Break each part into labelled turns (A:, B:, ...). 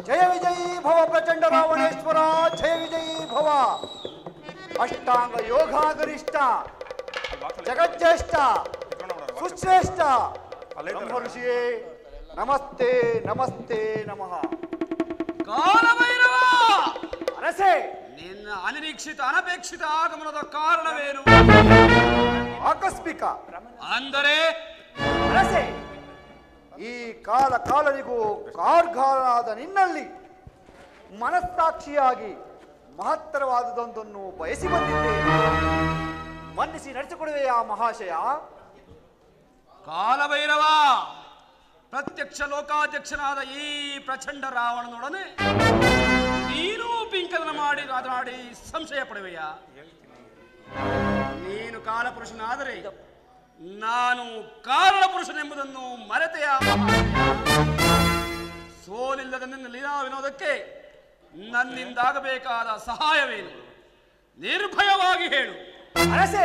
A: ಜಯ ವಿಜಯೀ ಭವ ಪ್ರಚಂಡ ರಾವಣೇಶ್ವರ, ಜಯ ವಿಜಯೀ ಭವ. ಅಷ್ಟಾಂಗ ಯೋಗಾಗರಿಷ್ಠ, ಜಗಜ್ಜೇಷ್ಠ, ಸುಶ್ರೇಷ್ಠ ಬ್ರಹ್ಮ ಋಷಿಯೇ ನಮಸ್ತೆ ನಮಸ್ತೆ ನಮಃ.
B: ಕಾಲಭೈರವ
A: ಅರಸೆ,
B: ನಿನ್ನ ಅನಿರೀಕ್ಷಿತ ಅನಪೇಕ್ಷಿತ ಆಗಮನದ ಕಾರಣವೇನು?
A: ಆಕಸ್ಮಿಕ
B: ಅಂದರೆ
A: ಅರಸೆ, ಈ ಕಾಲನಿಗೂ ಕಾರ್ಗಾರನಾದ ನಿನ್ನಲ್ಲಿ ಮನಸ್ಸಾಕ್ಷಿಯಾಗಿ ಮಹತ್ತರವಾದುದೊಂದನ್ನು ಬಯಸಿ ಬಂದಿದ್ದೇನೆ. ಮನ್ನಿಸಿ ನಡೆಸಿಕೊಡುವೆಯಾ ಮಹಾಶಯ?
B: ಕಾಲಭೈರವ, ಪ್ರತ್ಯಕ್ಷ ಲೋಕಾಧ್ಯಕ್ಷನಾದ ಈ ಪ್ರಚಂಡ ರಾವಣನೊಡನೆ ನೀನು ಪಿಂಕದನ ಮಾತನಾಡಿ ಸಂಶಯ ಪಡುವೆಯ? ನೀನು ಕಾಲಪುರುಷನಾದರೆ ನಾನು ಕಾರಣ ಪುರುಷನೆಂಬುದನ್ನು ಮರೆತೆಯ? ಸೋಲಿಲ್ಲದ ನಿನ್ನ ಲೀಲಾ ವಿನೋದಕ್ಕೆ ನನ್ನಿಂದಾಗಬೇಕಾದ ಸಹಾಯವೇನು? ನಿರ್ಭಯವಾಗಿ ಹೇಳು.
A: ಅರಸೆ,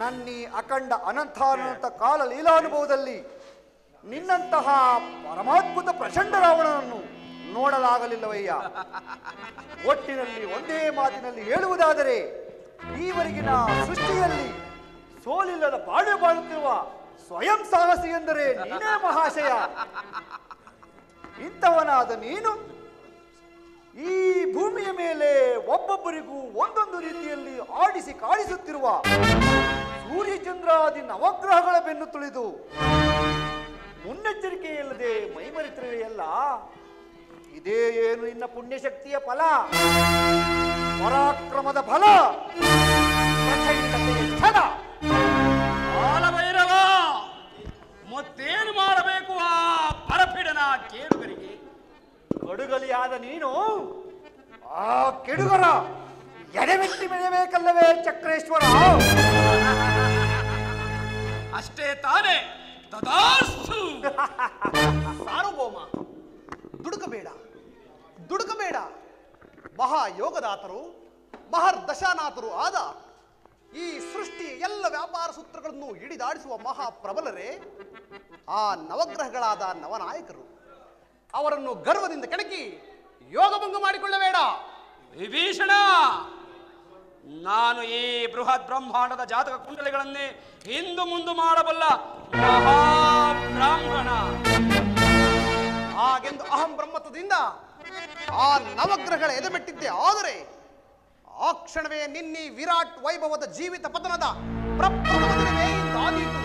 A: ನನ್ನೀ ಅಖಂಡ ಅನಂತಾನಂತ ಕಾಲ ಲೀಲಾನುಭವದಲ್ಲಿ ನಿನ್ನಂತಹ ಪರಮಾದ್ಭುತ ಪ್ರಚಂಡ ರಾವಣನನ್ನು ನೋಡಲಾಗಲಿಲ್ಲವಯ್ಯ. ಒಟ್ಟಿನಲ್ಲಿ ಒಂದೇ ಮಾತಿನಲ್ಲಿ ಹೇಳುವುದಾದರೆ ಈವರೆಗಿನ ಸೃಷ್ಟಿಯಲ್ಲಿ ಸೋಲಿಲ್ಲದ ಬಾಳ್ವೆ ಬಾಳುತ್ತಿರುವ ಸ್ವಯಂ ಸಾಹಸಿ ಎಂದರೆ ನೀನೇ ಮಹಾಶಯ. ಇಂಥವನಾದ ನೀನು ಈ ಭೂಮಿಯ ಮೇಲೆ ಒಬ್ಬೊಬ್ಬರಿಗೂ ಒಂದೊಂದು ರೀತಿಯಲ್ಲಿ ಆಡಿಸಿ ಕಾಡಿಸುತ್ತಿರುವ ಸೂರ್ಯಚಂದ್ರಾದಿ ನವಗ್ರಹಗಳ ಬೆನ್ನು ತುಳಿದು ಮುನ್ನೆಚ್ಚರಿಕೆ ಇಲ್ಲದೆ ಮೈಮರೆತಿರುವೆಯಲ್ಲ. ಇದೇ ಏನು ನಿನ್ನ ಪುಣ್ಯಶಕ್ತಿಯ ಫಲ, ಪರಾಕ್ರಮದ ಫಲ, ಪ್ರಚಂಡತೆಯ ಛಲ.
B: ಕಾಲಭೈರವ, ಮತ್ತೇನು ಮಾಡಬೇಕು ಆ ಪರಪೀಡನ ಕೇಳುಗರಿಗೆ?
A: ಕಡುಗಲಿಯಾದ ನೀನು ಆ ಕೆಡುಗರ ಎಡೆಮೆಟ್ಟಿ ಮೆಳೆಯಬೇಕಲ್ಲವೇ ಚಕ್ರೇಶ್ವರ?
B: ಅಷ್ಟೇ ತಾನೇ? ತದಾಸ್ತು.
C: ಸಾರ್ವಭೌಮ, ದುಡುಕಬೇಡ. ಮಹಾಯೋಗದಾತರು ಮಹರ್ದಶಾನಾಥರು ಆದ ಈ ಸೃಷ್ಟಿಯ ಎಲ್ಲ ವ್ಯಾಪಾರ ಸೂತ್ರಗಳನ್ನು ಹಿಡಿದಾಡಿಸುವ ಮಹಾಪ್ರಬಲರೇ ಆ ನವಗ್ರಹಗಳಾದ ನವನಾಯಕರು. ಅವರನ್ನು ಗರ್ವದಿಂದ ಕೆಣಕಿ ಯೋಗಭಂಗ ಮಾಡಿಕೊಳ್ಳಬೇಡ.
B: ವಿಭೀಷಣ, ನಾನು ಈ ಬೃಹತ್ ಬ್ರಹ್ಮಾಂಡದ ಜಾತಕ ಕುಂಡಲಿಗಳನ್ನೇ ಹಿಂದು ಮುಂದು ಮಾಡಬಲ್ಲ ಮಹಾಬ್ರಾಹ್ಮಣ.
C: ಹಾಗೆಂದು ಅಹಂ ಬ್ರಹ್ಮತ್ವದಿಂದ ಆ ನವಗ್ರಹಗಳ ಎದೆಮೆಟ್ಟಿದ್ದೆ. ಆದರೆ ಆ ಕ್ಷಣವೇ ನಿನ್ನಿ ವಿರಾಟ್ ವೈಭವದ ಜೀವಿತ ಪತನದ ಪ್ರಪ್ರಥಮ ದಿನವೇ ಇಂದಾದೀತು.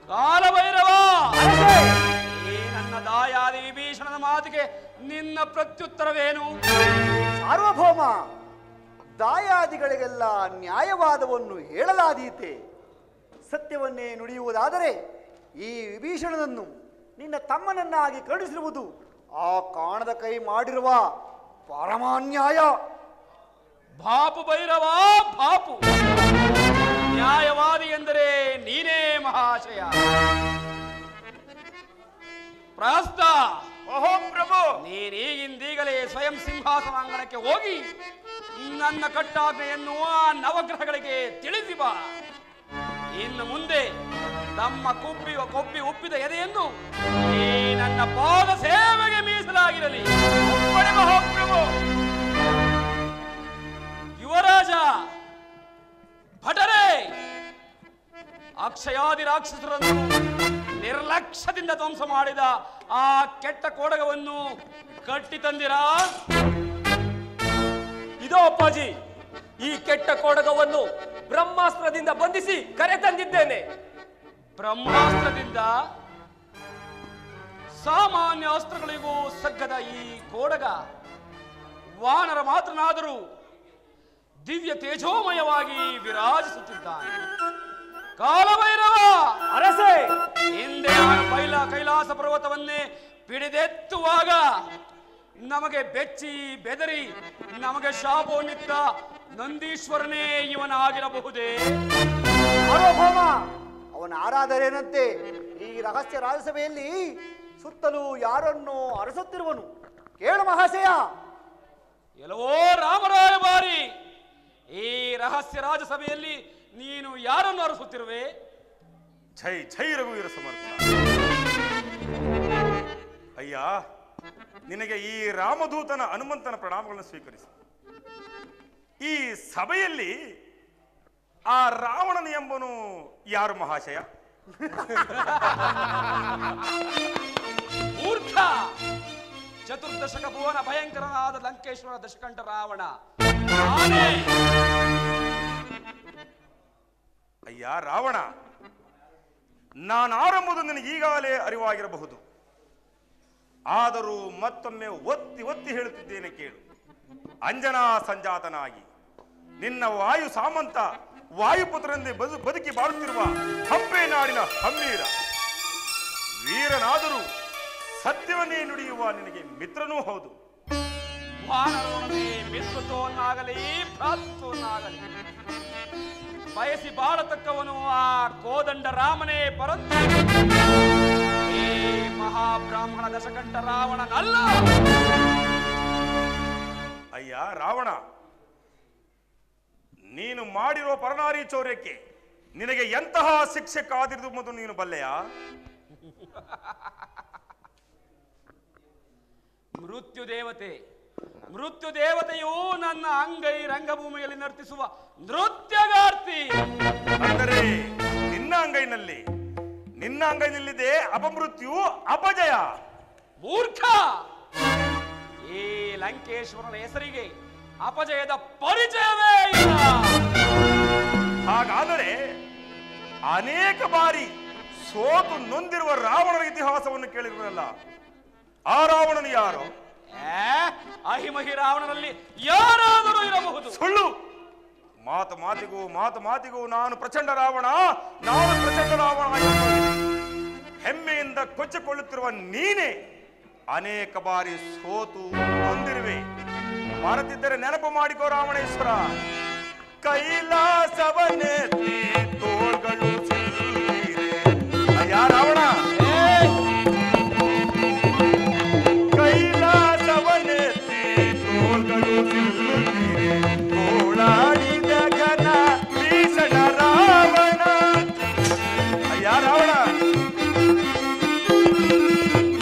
B: ಕಾಲಭೈರವ, ಈ ನನ್ನ ದಾಯಾದಿ ವಿಭೀಷಣನ ಮಾತಿಗೆ ನಿನ್ನ ಪ್ರತ್ಯುತ್ತರವೇನು?
A: ಸಾರ್ವಭೌಮ, ದಾಯಾದಿಗಳಿಗೆಲ್ಲ ನ್ಯಾಯವಾದವನ್ನು ಹೇಳಲಾದೀತೆ. ಸತ್ಯವನ್ನೇ ನುಡಿಯುವುದಾದರೆ ಈ ವಿಭೀಷಣನನ್ನು ನಿನ್ನ ತಮ್ಮನನ್ನಾಗಿ ಕರುಣಿಸಿರುವುದು ಆ ಕಾಣದ ಕೈ ಮಾಡಿರುವ ಪರಮಾನ್ಯಾಯ.
B: ಬಾಪು ಭೈರವ, ಬಾಪು. ನ್ಯಾಯವಾದಿ ಎಂದರೆ ನೀನೇ ಮಹಾಶಯ. ಪ್ರಸ್ತ
D: ಪ್ರಭು,
B: ನೀನೀಗಿಂದೀಗಲೇ ಸ್ವಯಂ ಸಿಂಹಾಸನಾಂಗಣಕ್ಕೆ ಹೋಗಿ ನನ್ನ ಕಟ್ಟಾಜ್ಞೆಯನ್ನು ಆ ನವಗ್ರಹಗಳಿಗೆ ತಿಳಿಸಿ ಬಾ. ಇನ್ನು ಮುಂದೆ ತಮ್ಮ ಕೊಬ್ಬಿ ಉಪ್ಪಿದ ಎದೆಯನ್ನು ಈ ನನ್ನ ಪಾದ ಸೇವೆಗೆ ಮೀಸಲಾಗಿರಲಿ.
D: ಮಹಾಪ್ರಭು.
B: ಯುವರಾಜ ಭಟರೇ, ಅಕ್ಷಯಾದಿ ರಾಕ್ಷಸರನ್ನು ನಿರ್ಲಕ್ಷ್ಯದಿಂದ ಧ್ವಂಸ ಮಾಡಿದ ಆ ಕೆಟ್ಟ ಕೋಡಗವನ್ನು ಕಟ್ಟಿ ತಂದಿರಾ?
E: ಇದೋ ಅಪ್ಪಾಜಿ, ಈ ಕೆಟ್ಟ ಕೋಡಗವನ್ನು ಬ್ರಹ್ಮಾಸ್ತ್ರದಿಂದ ಬಂಧಿಸಿ ಕರೆ ತಂದಿದ್ದೇನೆ.
B: ಬ್ರಹ್ಮಾಸ್ತ್ರದಿಂದ? ಸಾಮಾನ್ಯ ಅಸ್ತ್ರಗಳಿಗೂ ಸಗ್ಗದ ಈ ಕೋಡಗ ವಾನರ ಮಾತ್ರನಾದರೂ ದಿವ್ಯ ತೇಜೋಮಯವಾಗಿ ವಿರಾಜಿಸುತ್ತಿದ್ದಾನೆ. ಕಾಲಭೈರವ,
A: ಅರಸೆ,
B: ಹಿಂದೆ ಕೈಲಾಸ ಪರ್ವತವನ್ನೇ ಪಿಡಿದೆತ್ತುವಾಗ ನಮಗೆ ಬೆಚ್ಚಿ ಬೆದರಿ ನಮಗೆ ಶಾಪವನ್ನಿತ್ತ ನಂದೀಶ್ವರನೇ ಇವನಾಗಿರಬಹುದೇ?
A: ಸಾರ್ವಭೌಮ, ಅವನ ಆರಾಧನೆಯಂತೆ ಈ ರಹಸ್ಯ ರಾಜಸಭೆಯಲ್ಲಿ ಸುತ್ತಲೂ ಯಾರನ್ನು ಅರಸುತ್ತಿರುವನು ಕೇಳು ಮಹಾಶಯ.
B: ಎಲ್ಲವೋ ರಾಮರಾಯ ಬಾರಿ, ಈ ರಹಸ್ಯ ರಾಜಸಭೆಯಲ್ಲಿ ನೀನು ಯಾರನ್ನು ಅರಸುತ್ತಿರುವೆ?
D: ಜೈ ಜೈ ರಘುವೀರ ಸಮರ್ಥ. ಅಯ್ಯ,
F: ನಿನಗೆ ಈ ರಾಮದೂತನ ಹನುಮಂತನ ಪ್ರಣಾಮಗಳನ್ನು ಸ್ವೀಕರಿಸು. ಈ ಸಭೆಯಲ್ಲಿ ಆ ರಾವಣನ ಎಂಬನು ಯಾರು ಮಹಾಶಯ?
B: ಮೂರ್ಖ! ಚತುರ್ದಶಕ ಭುವನ ಭಯಂಕರನಾದ ಲಂಕೇಶ್ವರ ದಶಕಂಠ ರಾವಣ ನಾನೇ.
F: ಅಯ್ಯ ರಾವಣ, ನಾನಾರೆಂಬುದು ನಿನಗೆ ಈಗಾಗಲೇ ಅರಿವಾಗಿರಬಹುದು. ಆದರೂ ಮತ್ತೊಮ್ಮೆ ಒತ್ತಿ ಒತ್ತಿ ಹೇಳುತ್ತಿದ್ದೇನೆ ಕೇಳು. ಅಂಜನಾ ಸಂಜಾತನಾಗಿ ನಿನ್ನ ವಾಯು ಸಾಮಂತ ವಾಯುಪುತ್ರನೆಂದೇ ಬದುಕಿ ಬಾಳುತ್ತಿರುವ ಹಂಪೆ ನಾಡಿನ ಹಮ್ಮೀರ ವೀರನಾದರೂ ಸತ್ಯವನ್ನೇ ನುಡಿಯುವ ನಿನಗೆ ಮಿತ್ರನೂ ಹೌದು.
B: ವಾನರೊಡನೆ ಮಿತ್ರತ್ವವನ್ನಾಗಲಿ ಭ್ರಾತೃತ್ವವನ್ನಾಗಲಿ ಬಯಸಿ ಬಾಳತಕ್ಕವನು ಆ ಕೋದಂಡ ರಾಮನೇ ಪರಂತು ಈ ಮಹಾಬ್ರಾಹ್ಮಣ ದಶಕಂಠ ರಾವಣನಲ್ಲ.
F: ಅಯ್ಯ ರಾವಣ, ನೀನು ಮಾಡಿರುವ ಪರನಾರಿ ಚೌರ್ಯಕ್ಕೆ ನಿನಗೆ ಎಂತಹ ಶಿಕ್ಷೆ ಕಾದಿರುವುದು ಮೊದಲು ನೀನು ಬಲ್ಲೆಯಾ?
B: ಮೃತ್ಯು ದೇವತೆಯು ನನ್ನ ಅಂಗೈ ರಂಗಭೂಮಿಯಲ್ಲಿ ನರ್ತಿಸುವ ನೃತ್ಯಗಾರ್ತಿ.
F: ಅಂದರೆ ನಿನ್ನ ಅಂಗೈನಲ್ಲಿದೆ ಅಪಮೃತ್ಯು ಅಪಜಯ.
B: ಮೂರ್ಖ! ಈ ಲಂಕೇಶ್ವರನ ಹೆಸರಿಗೆ ಅಪಜಯದ ಪರಿಚಯವೇ ಇಲ್ಲ.
F: ಹಾಗಾದರೆ ಅನೇಕ ಬಾರಿ ಸೋತು ನೊಂದಿರುವ ರಾವಣನ ಇತಿಹಾಸವನ್ನು ಕೇಳಿರುವಲ್ಲ, ಆ ರಾವಣನು ಯಾರು?
B: ಅಹಿಮಹಿ ರಾವಣನಲ್ಲಿ ಯಾರಾದರೂ ಇರಬಹುದು.
F: ಸುಳ್ಳು! ಮಾತು ಮಾತಿಗೂ ನಾನು ಪ್ರಚಂಡ ರಾವಣ ಹೆಮ್ಮೆಯಿಂದ ಕೊಚ್ಚಿಕೊಳ್ಳುತ್ತಿರುವ ನೀನೇ ಅನೇಕ ಬಾರಿ ಸೋತು ನೊಂದಿರುವೆ. ಮರೆತಿದ್ದರೆ ನೆನಪು ಮಾಡಿಕೋ ರಾವಣೇಶ್ವರ. ಕೈಲಾಸವನ್ನೆತ್ತಿ ತೋಳ್ಗಳು ಸಿಲ್ಲಿರೆ. ಅಯ್ಯ ರಾವಣ, ಕೈಲಾಸವನ್ನೆತ್ತಿ ತೋಳ್ಗಳು ಸಿಲ್ಲಿರೆ. ಕೋಳಾಡಿದ ಘನ ಭೀಷಣ ರಾವಣ. ಅಯ್ಯ ರಾವಣ,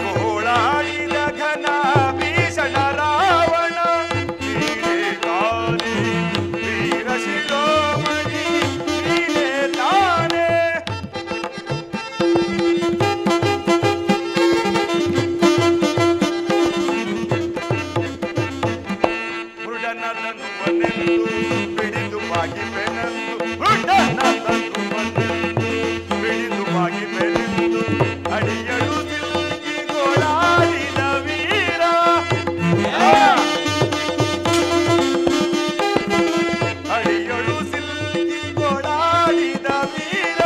F: ಕೋಳಾಡಿದ ಘನ ಭೀಷಣ ರಾವಣ. ನೀನೇ ತಾನೇ ವೀರ ಶಿರೋಮಣಿ, ನೀನೇ ತಾನೇ. ಮೃಡನದನುವನೆಂದು ಬಿಡಿದು ಬಾಗಿ ಬೆನೆಂದು, ಮೃಡನದನುವನೆಂದು ಬಿಡಿದು ಬಾಗಿ ಬೆನೆಂದು ಅಡಿಯಳು ಸಿಲುಕಿ ಗೋಳಾಡಿದ ವೀರ. ಅಡಿಯಳು ಸಿಲುಕಿ ಗೋಳಾಡಿದ ವೀರ.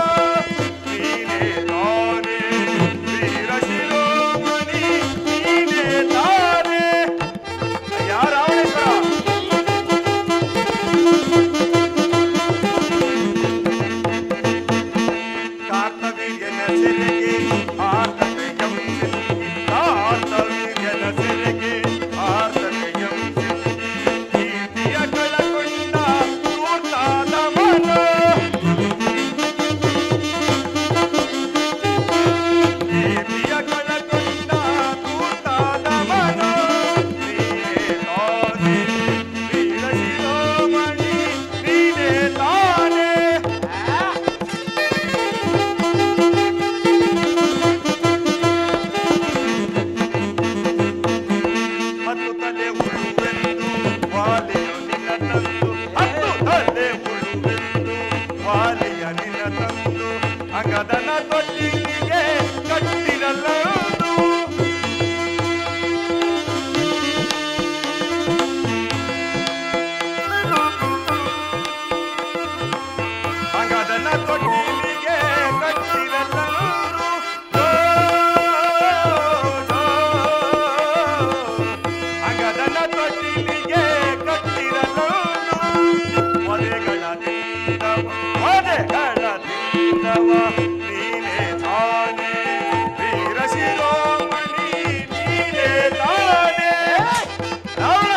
F: ನೀನೇ ತಾನೇ ವೀರ ಶಿರೋಮಣಿ, ನೀನೇ ತಾನೇ. ಅಯ್ಯ ರಾವಣೇಶ್ವರ, ಕಾರ್ತವೀರ್ಯನ ಸೆರೆಗೆ ಆರ್ತವ್ಯಂ ಸಿಲುಕಿ, ಕಾರ್ತವೀರ್ಯನ ಸೆರೆಗೆ ಆರ್ತವ್ಯಂ ಸಿಲುಕಿ. ಕೀರ್ತಿಯ ಕಳಕೊಂಡ ಧೂರ್ತಾದ ಮನ, ಕೀರ್ತಿಯ ಕಳಕೊಂಡ ಧೂರ್ತಾದ ಮನ. ನೀನೇ ತಾನೇ ವೀರ ಶಿರೋಮಣಿ, ನೀನೇ ತಾನೇ. ಹತ್ತು ತಲೆ ಉಳುವೆಂದು ವಾಲಿಯು ನಿನ್ನ ತಂದು, ಹತ್ತು ತಲೆ ಉಳುವೆಂದು ವಾಲಿಯ ನಿನ್ನ ತಂದು ಅಂಗದನ ತೊಟ್ಟಿಗೆ ಕಟ್ಟಿರಲ್ಲದು. ಅಂಗದನ ತೊಟ್ಟಿಗೆ ಕಟ್ಟಿರಲ್ಲದು. ಅಂಗದನ ತೊಟ್ಟಿಗೆ ಕಟ್ಟಿರಲು ಒದೆಗಳದಿಂದವ ನೀನೇ ತಾನೇ ವೀರ ಶಿರೋಮಣಿ, ನೀನೇ ತಾನೇ. ರಾವಣ,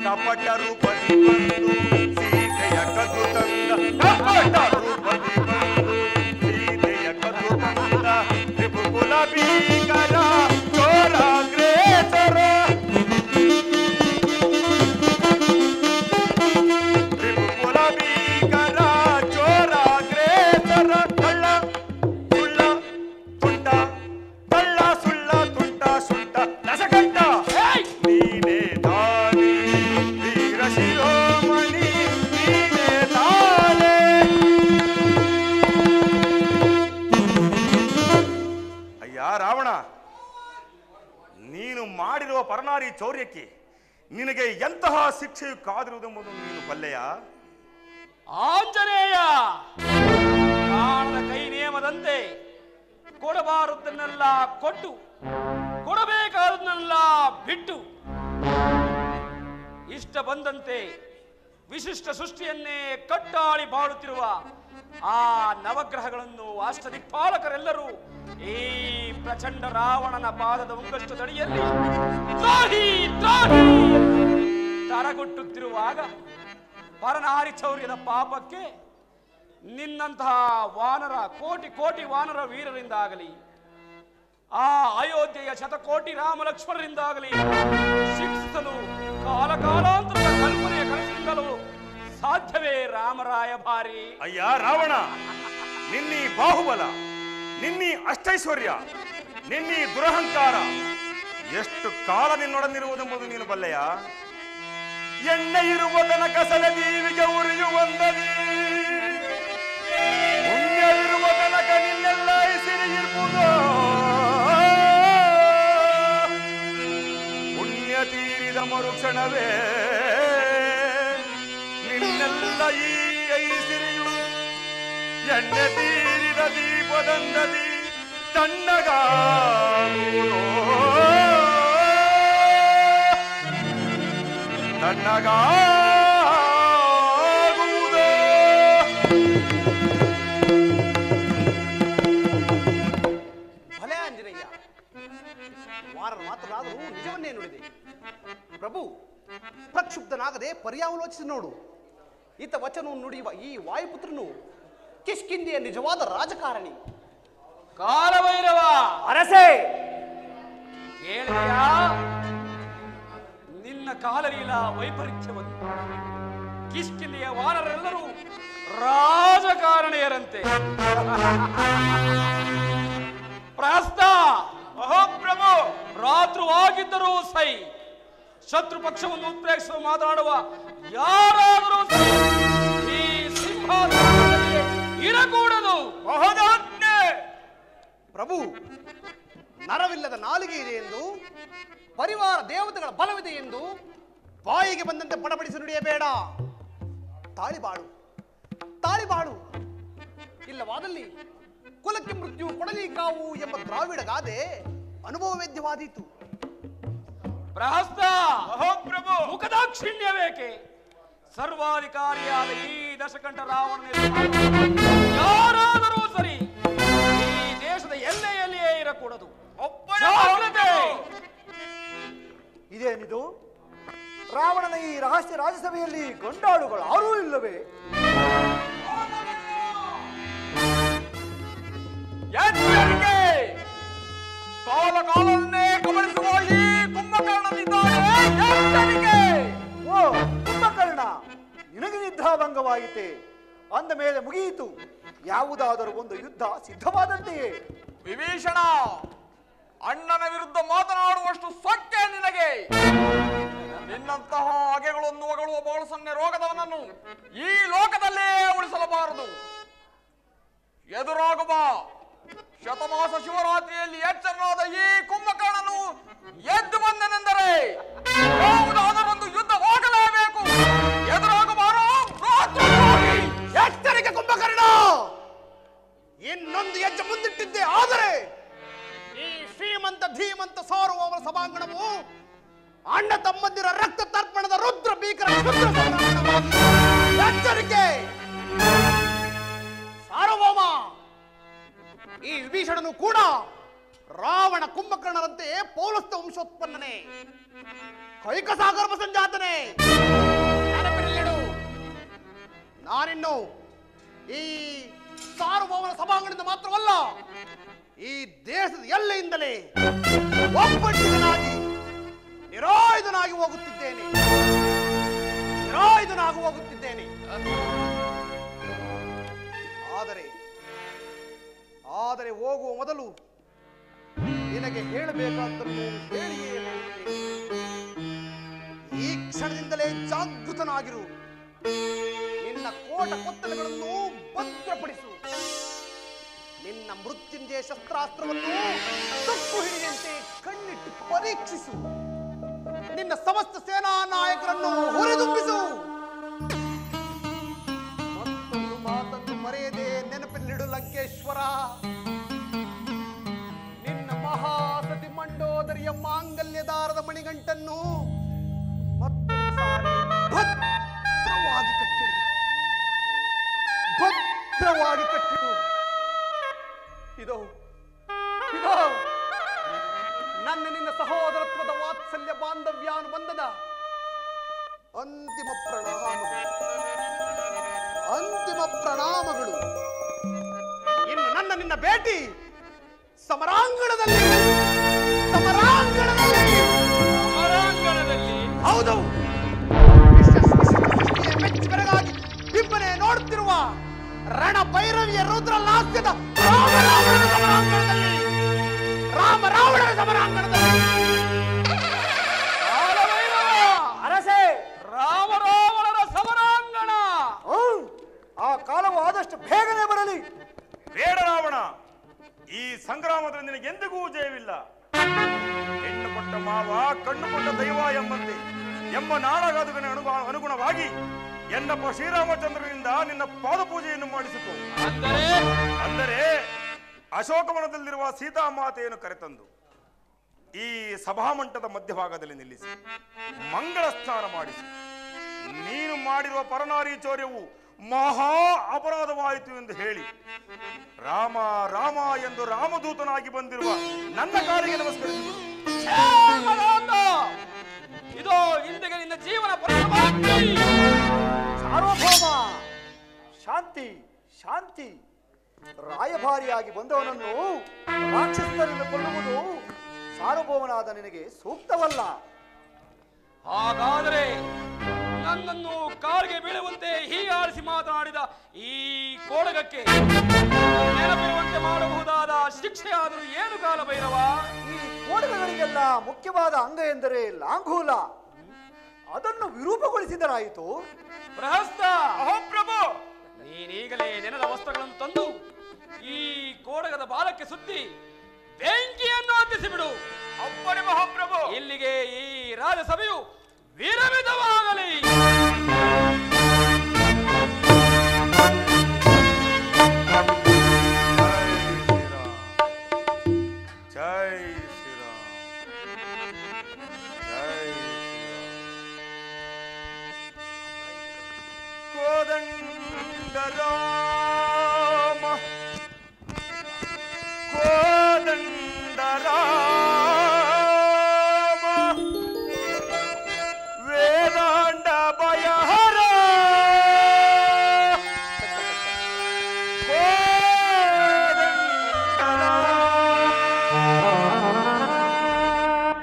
F: ಕಪಟ ರೂಪದಿ ಬಂದು ಸೀತೆಯ ಕದ್ದು ತಂದ, ಕಪಟ ರೂಪದಿ ಬಂದು ಪರನಾರಿ ಚೌರ್ಯಕ್ಕೆ ನಿನಗೆ ಎಂತಹ ಶಿಕ್ಷೆಯು ಕಾದಿರುವುದೆಂಬುದನ್ನು ನೀನು ಬಲ್ಲೆಯ?
B: ಆಂಜನೇಯ, ಪ್ರಾಣದ ಕೈ ನೇಮದಂತೆ ಕೊಡಬಾರದನ್ನೆಲ್ಲ ಕೊಟ್ಟು ಕೊಡಬೇಕಾದನ್ನೆಲ್ಲ ಬಿಟ್ಟು ಇಷ್ಟ ಬಂದಂತೆ ವಿಶಿಷ್ಟ ಸೃಷ್ಟಿಯನ್ನೇ ಕಟ್ಟಾಳಿ ಬಾಳುತ್ತಿರುವ ಆ ನವಗ್ರಹಗಳನ್ನು ಅಷ್ಟದಿಕ್ಪಾಲಕರೆಲ್ಲರೂ ಈ ಪ್ರಚಂಡ ರಾವಣನ ಪಾದದ ಮುಂಗಷ್ಟು ತಡಿಯಲ್ಲಿ ದ್ರೋಹಿ ದ್ರೋಹಿ ತರಗುಟ್ಟುತ್ತಿರುವಾಗ ಪರನಾರಿ ಚೌರ್ಯದ ಪಾಪಕ್ಕೆ ನಿನ್ನಂತಹ ವಾನರ ಕೋಟಿ ಕೋಟಿ ವಾನರ ವೀರರಿಂದಾಗಲಿ ಆ ಅಯೋಧ್ಯೆಯ ಶತಕೋಟಿ ರಾಮ ಲಕ್ಷ್ಮಣರಿಂದಾಗಲಿ ಶಿಕ್ಷಿಸಲು ಕಾಲಾಂತರದ ಕಲ್ಪನೆಯ ಕನಸಿಂದಲೂ ಸಾಧ್ಯವೇ ರಾಮರಾಯ ಭಾರಿ?
F: ಅಯ್ಯ ರಾವಣ, ನಿನ್ನೀ ಬಾಹುಬಲ, ನಿನ್ನೀ ಅಷ್ಟೈಶ್ವರ್ಯ, ನಿನ್ನೀ ದುರಹಂಕಾರ ಎಷ್ಟು ಕಾಲ ನಿನ್ನೊಡನಿರುವುದೆಂಬುದು ನೀನು ಬಲ್ಲೆಯ? ಎಣ್ಣೆ ಇರುವ ತನಕ ಸಲದೀವಿಗೆ ಉರಿಯುವಂದದಿ, ಪುಣ್ಯ ಇರುವ ತನಕ ನಿನ್ನೆಲ್ಲ ಸಿರಿ ಇರ್ಬೋದು, ಪುಣ್ಯ ತೀರಿದ ಮರುಕ್ಷಣವೇ ನಿನ್ನೆಲ್ಲ ಈ ಐಸಿರಿಯು ಎಣ್ಣೆ ತೀರಿದ ದೀಪದಂದದಿ ತಣ್ಣಗಾಗುವುದೋ ತಣ್ಣಗಾಗುವುದೋ.
C: ಭಲೆ ಆಂಜನೇಯ, ವಾರರ ಮಾತನಾದರೂ ನಿಜವನ್ನೇ ನುಡಿದೆ. ಪ್ರಭು, ಪ್ರಕ್ಷುಬ್ಧನಾಗದೆ ಪರ್ಯಾವಲೋಚಿಸಿ ನೋಡು. ಈತ ವಚನವನ್ನು ನುಡಿಯುವ ಈ ವಾಯುಪುತ್ರನು ಕಿಷ್ಕಿಂಧೆಯ ನಿಜವಾದ ರಾಜಕಾರಣಿ.
B: ಕಾಲಭೈರವ
A: ಅರಸೇ,
B: ಕೇಳಿದೆಯಾ ನಿನ್ನ ಕಾಲಲೀಲ ವೈಪರೀತ್ಯವನ್ನು? ಕಿಷ್ಕಿಂಧೆಯ ವಾನರೆಲ್ಲರೂ ರಾಜಕಾರಣಿಯರಂತೆ. ಪ್ರಸ್ತ
D: ಮಹಾಪ್ರಭು,
B: ರಾತ್ರುವಾಗಿದ್ದರೂ ಸೈ, ಶತ್ರು ಪಕ್ಷವನ್ನು ಉತ್ಪ್ರೇಕ್ಷಿಸುವ ಮಾತನಾಡುವ ಯಾರಾದರೂ ಸೈ ಈ ಸಿಂಹಾಸನದಲ್ಲಿ ಇರಕೂಡದು.
D: ಮಹದಾಜ್ಞೆ.
C: ಪ್ರಭು, ನರವಿಲ್ಲದ ನಾಲಿಗೆ ಇದೆ ಎಂದು, ಪರಿವಾರ ದೇವತೆಗಳ ಬಲವಿದೆ ಎಂದು ಬಾಯಿಗೆ ಬಂದಂತೆ ಬಡಬಡಿಸಿ ನುಡಿಯಬೇಡ. ತಾಳಿಬಾಳು, ತಾಳಿಬಾಳು. ಇಲ್ಲವಾದಲ್ಲಿ ಕುಲಕ್ಕೆ ಮೃತ್ಯು ಕೊಡಲಿ ಕಾವು ಎಂಬ ದ್ರಾವಿಡ ಗಾದೆ ಅನುಭವವೇದ್ಯವಾದೀತು.
B: ಪ್ರಹಸ್ತ
D: ಮಹಾಪ್ರಭು,
B: ಮುಖದಾಕ್ಷಿಣ್ಯವೇಕೆ? ಸರ್ವಾಧಿಕಾರಿಯಾದ ಈ ದಶಕಂಠ ರಾವಣನ ಯಾರಾದರೂ ಸರಿ ಈ ದೇಶದ ಎಲ್ಲೆಯಲ್ಲಿಯೇ ಇರಕೂಡದು. ಜಾಗ್ರತೆ!
A: ಇದೇನಿದು? ರಾವಣನ ಈ ರಹಸ್ಯ ರಾಜಸಭೆಯಲ್ಲಿ ಗಂಡಾಳುಗಳು ಯಾರೂ ಇಲ್ಲವೇ?
D: ಎಚ್ಚರಿಕೆ! ಕಾಲನ್ನೇ ಗಮನಿಸುವ ಈ ಕುಂಭಕರ್ಣನಿದ್ದಾನೆ. ಎಚ್ಚರಿಕೆ!
A: ಓ ಕುಂಭಕರ್ಣ, ನಿನಗೆ ನಿದ್ರಾಭಂಗವಾಯಿತೆ. ಅಂದ ಮೇಲೆ ಮುಗಿಯಿತು. ಯಾವುದಾದರೂ ಒಂದು ಯುದ್ಧ ಸಿದ್ಧವಾದಂತೆಯೇ?
D: ವಿಭೀಷಣ, ಅಣ್ಣನ ವಿರುದ್ಧ ಮಾತನಾಡುವಷ್ಟು ಸೊಕ್ಕೆ ನಿನಗೆ? ನಿನ್ನಂತಹ ಹಗೆಗಳನ್ನು ಹೊಗಳುವ ಬಹುಸನ್ನೆ ರೋಗದವನನ್ನು ಈ ಲೋಕದಲ್ಲೇ ಉಳಿಸಲಬಾರದು. ಎದುರಾಗುವ ಶತಮಾಸ ಶಿವರಾತ್ರಿಯಲ್ಲಿ ಎಚ್ಚರನಾದ ಈ ಕುಂಭಕರ್ಣನು ಎದ್ದು ಬಂದನೆಂದರೆ ಯಾವುದಾದರೊಂದು ಯುದ್ಧವಾಗಲೇಬೇಕು. ಎದುರಾಗುವಾರೋ
C: ಎಚ್ಚರಿಕೆ ಕುಂಭಕರ್ಣ! ಇನ್ನೊಂದು ಹೆಜ್ಜೆ ಮುಂದಿಟ್ಟಿದ್ದೆ ಆದರೆ ಈ ಶ್ರೀಮಂತ ಧೀಮಂತ ಸಾರ್ವಭೌಮ ಸಭಾಂಗಣವು ಅಣ್ಣ ತಮ್ಮಂದಿರ ರಕ್ತ ತರ್ಪಣದ ರುದ್ರ ಭೀಕರ ಕ್ಷುದ್ರ ಸಭಾಂಗಣವಾಗಿ. ಎಚ್ಚರಿಕೆ! ಸಾರ್ವಭೌಮ, ಈ ವಿಭೀಷಣನು ಕೂಡ ರಾವಣ ಕುಂಭಕರ್ಣರಂತೆ ಪೌಲಸ್ತ ವಂಶೋತ್ಪನ್ನನೇ, ಕೈಕಸಾಗರ್ಭ ಸಂಜಾತನೇ. ನೆನಪಿನಲ್ಲಿಡು, ನಾನಿನ್ನು ಈ ಸಾರ್ವಭೌಮನ ಸಭಾಂಗಣದಿಂದ ಮಾತ್ರವಲ್ಲ, ಈ ದೇಶದ ಎಲ್ಲೆಯಿಂದಲೇ ಒಬ್ಬಟ್ಟಿಗನಾಗಿ ನಿರಾಯುಧನಾಗಿ ಹೋಗುತ್ತಿದ್ದೇನೆ. ಆದರೆ ಹೋಗುವ ಮೊದಲು ನಿನಗೆ ಹೇಳಬೇಕಾದ್ದನ್ನು ಹೇಳಿಯೇ ಹೇಳುತ್ತೇನೆ. ಈ ಕ್ಷಣದಿಂದಲೇ ಜಾಗೃತನಾಗಿರು. ನಿನ್ನ ಕೋಟ ಕೊತ್ತಲೆಗಳನ್ನು ಭದ್ರಪಡಿಸು. ನಿನ್ನ ಮೃತ್ಯುಂಜಯ ಶಸ್ತ್ರಾಸ್ತ್ರವನ್ನು ತುಕ್ಕು ಹಿಡಿಯಂತೆ ಕಣ್ಣಿಟ್ಟು ಪರೀಕ್ಷಿಸು. ನಿನ್ನ ಸಮಸ್ತ ಸೇನಾ ನಾಯಕರನ್ನು ಹುರಿದುಂಬಿಸು. ಮತ್ತೊಂದು ಮಾತನ್ನು ಮರೆಯದೆ ನೆನಪಿನಲ್ಲಿಡು ಲಂಕೇಶ್ವರ. ನಿನ್ನ ಮಹಾಸತಿ ಮಂಡೋದರಿಯ ಮಾಂಗಲ್ಯದಾರದ ಮಣಿಗಂಟನ್ನು ಮತ್ತೊಂದು ಸಾರಿ ಭದ್ರವಾಗಿ ಕಟ್ಟಿಡು. ಭದ್ರವಾಗಿ ಕಟ್ಟಿಡು. ಇದೋ ಇದೋ ನನ್ನ ನಿನ್ನ ಸಹೋದರತ್ವದ ವಾತ್ಸಲ್ಯ ಬಾಂಧವ್ಯಾನುಬಂಧದ ಅಂತಿಮ ಪ್ರಣಾಮಗಳು. ಇನ್ನು ನನ್ನ ನಿನ್ನ ಭೇಟಿ ಸಮರಾಂಗಣದಲ್ಲಿ. ಹೌದು, ಮೆಚ್ಚಿ ಬೆರಗಾಗಿ ಬಿಂಬನೆ ನೋಡುತ್ತಿರುವ ರಣ ಭೈರವಿಯ ರುದ್ರ ಲಾಸ್ಯದ ರಾಮ ರಾವಣನ ಸಮರಾಂಗಣದಲ್ಲಿ.
A: ಅರಸೆ,
B: ರಾಮ ರಾವಣರ ಸಮರಾಂಗಣ.
A: ಆ ಕಾಲವು ಆದಷ್ಟು ಬೇಗನೆ ಬರಲಿ.
F: ಬೇಡ ರಾವಣ, ಈ ಸಂಗ್ರಾಮದಲ್ಲಿ ನಿನಗೆ ಎಂದಿಗೂ ಜಯವಿಲ್ಲ. ಹೆಣ್ಣು ಕೊಟ್ಟ ಮಾವ ಕಣ್ಣು ಕೊಟ್ಟ ದೈವ ಎಂಬಂತೆ ಎಂಬ ನಾಡಗಾದುಗನ ಅನುಗುಣವಾಗಿ ಎನ್ನಪ್ಪ ಶ್ರೀರಾಮಚಂದ್ರನಿಂದ ನಿನ್ನ ಪಾದಪೂಜೆಯನ್ನು ಮಾಡಿಸಿಕೊ. ಅಂದರೆ ಅಶೋಕವನದಲ್ಲಿರುವ ಸೀತಾಮಾತೆಯನ್ನು ಕರೆತಂದು ಈ ಸಭಾಮಂಟದ ಮಧ್ಯಭಾಗದಲ್ಲಿ ನಿಲ್ಲಿಸಿ ಮಂಗಳ ಸ್ನಾನ ಮಾಡಿಸಿ. ನೀನು ಮಾಡಿರುವ ಪರನಾರಿ ಚೌರ್ಯವು ಮಹಾ ಅಪರಾಧವಾಯಿತು ಎಂದು ಹೇಳಿ ರಾಮ ರಾಮ ಎಂದು ರಾಮದೂತನಾಗಿ ಬಂದಿರುವ ನನ್ನ ಕಾಲಿಗೆ ನಮಸ್ಕರಿಸಿದರು.
B: ಇದೋ ಇಂದಿಗೆ ನಿನ್ನ ಜೀವನ
A: ಸಾರ್ವಭೌಮ, ಶಾಂತಿ ಶಾಂತಿ. ರಾಯಭಾರಿಯಾಗಿ ಬಂದವನನ್ನು ರಾಕ್ಷಸರಿಂದ ಕೊಲ್ಲುವುದು ಸಾರ್ವಭೌಮನಾದ ನಿನಗೆ ಸೂಕ್ತವಲ್ಲ.
B: ಹಾಗಾದರೆ ನನ್ನನ್ನು ಕಾಲಿಗೆ ಬೀಳುವಂತೆ ಹೀಯಾಳಿಸಿ ಮಾತನಾಡಿದ ಈ ಕೋಡಗಕ್ಕೆ ನೆನಪಿರುವಂತೆ ಮಾಡಬಹುದಾದ ಶಿಕ್ಷೆಯಾದರೂ ಏನು ಕಾಲ ಭೈರವ?
A: ಈ ಕೋಡಗಗಳಿಗೆಲ್ಲ ಮುಖ್ಯವಾದ ಅಂಗ ಎಂದರೆ ಲಾಂಘೂಲ. ಅದನ್ನು ವಿರೂಪಗೊಳಿಸಿದರಾಯಿತು.
B: ಪ್ರಹಸ್ತ,
F: ಪ್ರಭು,
B: ನೀನೀಗಲೇ ನೆನದ ವಸ್ತ್ರಗಳನ್ನು ತಂದು ಈ ಕೋಡಗದ ಬಾಲಕ್ಕೆ ಸುತ್ತಿ ಬೆಂಕಿಯನ್ನು ಹತ್ತಿಸಿ ಬಿಡು.
F: ಅಪ್ಪಣೆ ಮಹಾಪ್ರಭು.
B: ಇಲ್ಲಿಗೆ ಈ ರಾಜಸಭೆಯು ವಿರಮಿತವಾಗಲಿ.
F: ಜೈ ಶ್ರೀರಾಮ್, ಜೈ ಶ್ರೀರಾಮ್. ಕೋದಂಡರಾಮ ಕೋದಂಡರಾಮ ವೇದಾಂಡ ಭಯಹರ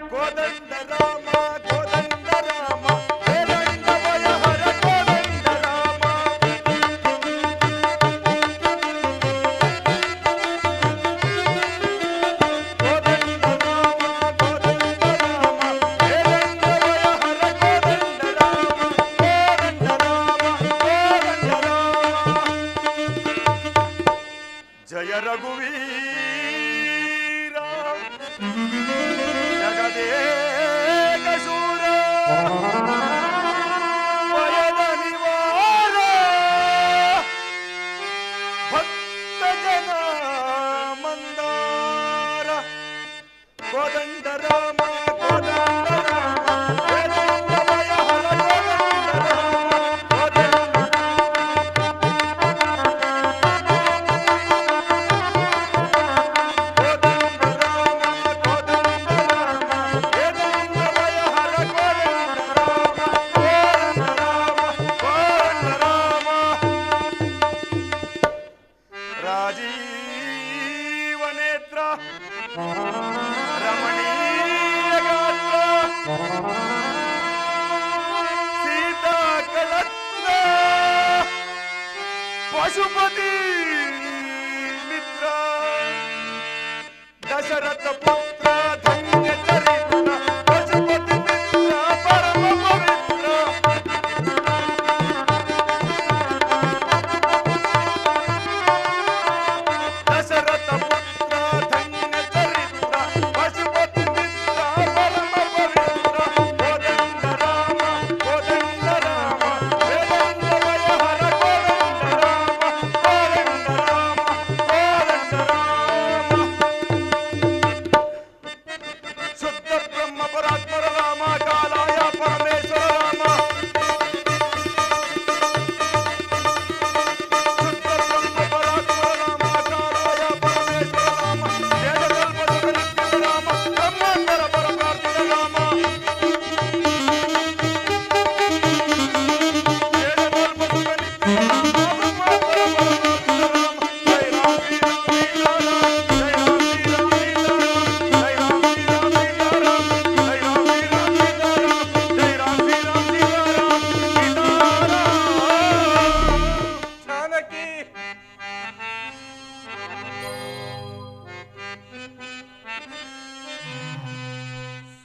F: ಕೋದಂಡರಾಮ ಕೋದಂಡರಾಮ ವೇದಾಂಡ ಭಯಹರ ಕೋದಂಡರಾಮ. ಜಯ ರಘುವೀರ ಜಗದೇಕ ಶೂರ ಭಯದ ನಿವಾರ ಭಕ್ತ ಜನ ಮಂದಾರ ಕೋದಂಡರಾಮ ಕೋದಂಡರಾಮ ವೇದಾಂತ ಭಯಹರ ಕೋದಂಡರಾಮ ರಾಜೀವನೇತ್ರ ರಮಣೀಯ ಗಾತ್ರ ಸೀತಾ ಕಳತ್ರ ಪಶುಪತಿ ಮಿತ್ರ ದಶರಥ ಪುತ್ರ ಧನ್ಯ ಚರಿತ್ರ ಪಶುಪತಿ ಮಿತ್ರ ಪರಮ ಪವಿತ್ರ ದಶರಥ ಪುತ್ರ ಧನ್ಯ ಚರಿತ್ರ ಪಶುಪತಿ ಮಿತ್ರ ಪರಮ ಪವಿತ್ರ ಕೋದಂಡರಾಮ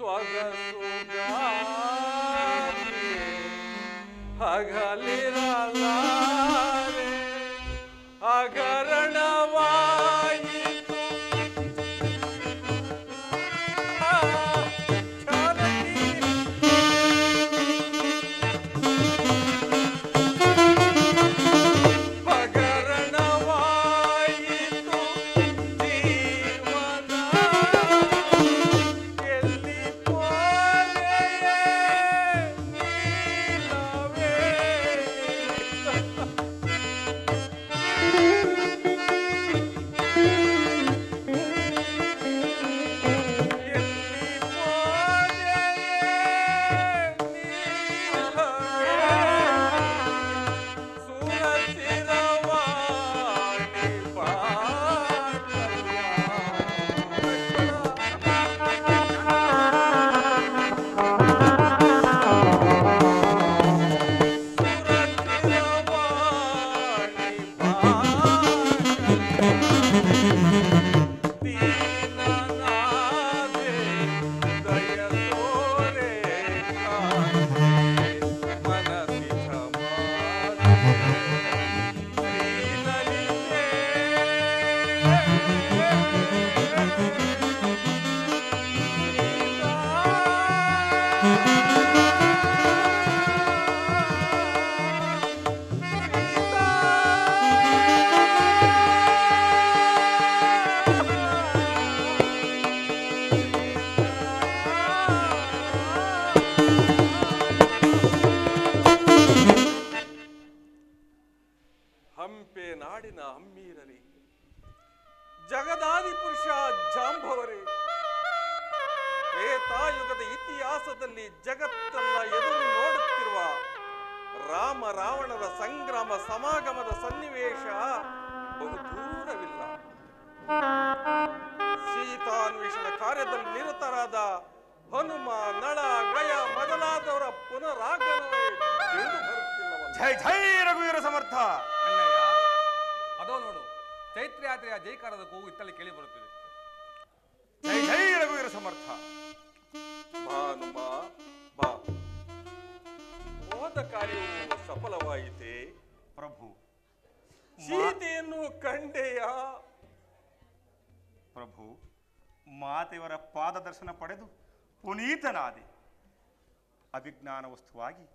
E: ಸೊಗಸುಗಾರಿಯೇ ಹಗಲಿರಲಾರೆ ಹಗರಣವಾಯಿತು
G: ಹಂಪೆ ನಾಡಿನ ಹಮ್ಮೀರರೇ, ಜಗದಾದಿ ಪುರುಷ ಜಾಂಬವರೇ, ತ್ರೇತಾಯುಗದ ಇತಿಹಾಸದಲ್ಲಿ ಜಗತ್ತೆಲ್ಲ ಎದುರು ನೋಡುತ್ತಿರುವ ರಾಮ ರಾವಣರ ಸಂಗ್ರಾಮ ಸಮಾಗಮದ ಸನ್ನಿವೇಶ ಬಹುದೂರವಿಲ್ಲ. ಸೀತಾನ್ವೇಷಣ ಕಾರ್ಯದಲ್ಲಿ ನಿರತರಾದ ಹನುಮ, ನಳ, ಗಯ ಮೊದಲಾದವರ ಪುನರಾಗಮನವೇ ತಿಳಿದು ಬರುತ್ತಿಲ್ಲವಲ್ಲ.
F: ಜೈ ಜೈ ರಘುವೀರ ಸಮರ್ಥ.
H: ಅಣ್ಣಯ್ಯ, ಅದೋ ನೋಡು, ಚೈತ್ರ ಯಾತ್ರೆಯ ಜೈಕಾರದ ಕೂಗು ಇತ್ತಲ್ಲಿ ಕೇಳಿ ಬರುತ್ತಿದೆ.
F: ಜೈ ಜೈ ರಘುವೀರ ಸಮರ್ಥ.
G: ಹನುಮ ಬಾ, ಹೋದ ಕಾರ್ಯವು ಸಫಲವಾಯಿತೆ.
F: ಪ್ರಭು,
G: ಸೀತೆಯನ್ನು ಕಂಡೆಯ?
F: ಪ್ರಭು, ಮಾತೆಯವರ ಪಾದ ದರ್ಶನ ಪಡೆದು ಪುನೀತನಾದೆ. ಅಭಿಜ್ಞಾನ ವಸ್ತುವಾಗಿ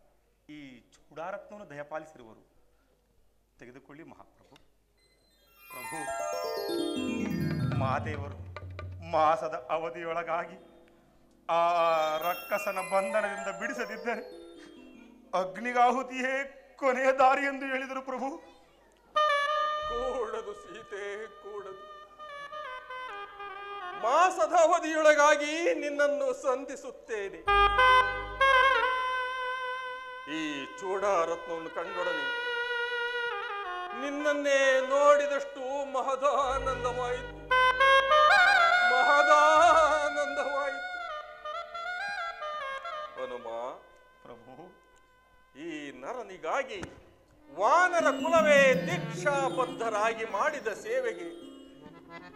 F: ಈ ಚೂಡಾರತ್ನವನ್ನು ದಯಪಾಲಿಸಿರುವರು, ತೆಗೆದುಕೊಳ್ಳಿ ಮಹಾಪ್ರಭು. ಪ್ರಭು, ಮಾತೆಯವರು ಮಾಸದ ಅವಧಿಯೊಳಗಾಗಿ ಆ ರಕ್ಕಸನ ಬಂಧನದಿಂದ ಬಿಡಿಸದಿದ್ದರೆ ಅಗ್ನಿಗಾಹುತಿಯೇ ಕೊನೆಯ ದಾರಿ ಎಂದು ಹೇಳಿದರು ಪ್ರಭು.
G: ಕೂಡದು ಸೀತೆ, ಕೂಡದು. ಮಾಸದ ಅವಧಿಯೊಳಗಾಗಿ ನಿನ್ನನ್ನು ಸಂಧಿಸುತ್ತೇನೆ. ಈ ಚೂಡಾರತ್ನವನ್ನು ಕಂಡೊಡನೆ ನಿನ್ನನ್ನೇ ನೋಡಿದಷ್ಟು ಮಹದಾನಂದವಾಯಿತು, ಮಹದಾನಂದವಾಯಿತು. ಹನುಮ
F: ಪ್ರಭು,
G: ಈ ನರನಿಗಾಗಿ ವಾನರ ಕುಲವೇ ದೀಕ್ಷಾಬದ್ಧರಾಗಿ ಮಾಡಿದ ಸೇವೆಗೆ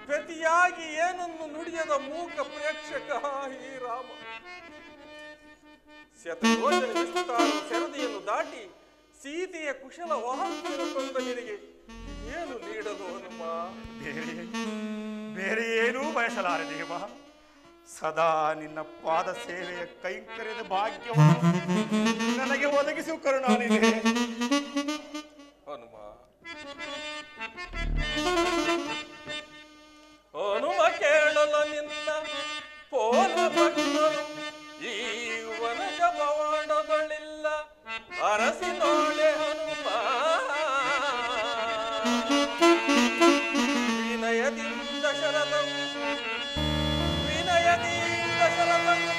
G: ಪ್ರತಿಯಾಗಿ ಏನನ್ನು ನುಡಿಯದ ಮೂಕ ಪ್ರೇಕ್ಷಕ ಈ ರಾಮ ಶತಯೋಜನ ವಿಸ್ತಾರ ಸರದಿಯನ್ನು ದಾಟಿ ಸೀತೆಯ ಕುಶಲ ವಾಹನವನ್ನು ತಂದ ನಿನಗೆ ಏನು ನೀಡಲು ಹನುಮ?
F: ಬೇರೆ ಏನೂ ಬಯಸಲಾರೆ ದೇವ. ಸದಾ ನಿನ್ನ ಪಾದ ಸೇವೆಯ ಕೈಂಕರ್ಯದ ಭಾಗ್ಯವನ್ನು ನನಗೆ ಒದಗಿಸು ಕರುಣಾನಿಧಿ.
G: ಹನುಮ, ಹನುಮ ಕೇಳಲು ನಿನ್ನ ಪೋಲ ಭಕ್ತರು ಈ ವನಜ ಪವಾಡಗಳಿಲ್ಲ ಅರಸಿ ನೋಡೆ ಹನುಮ. ವಿನಯದಿಂದ ಶರದಂ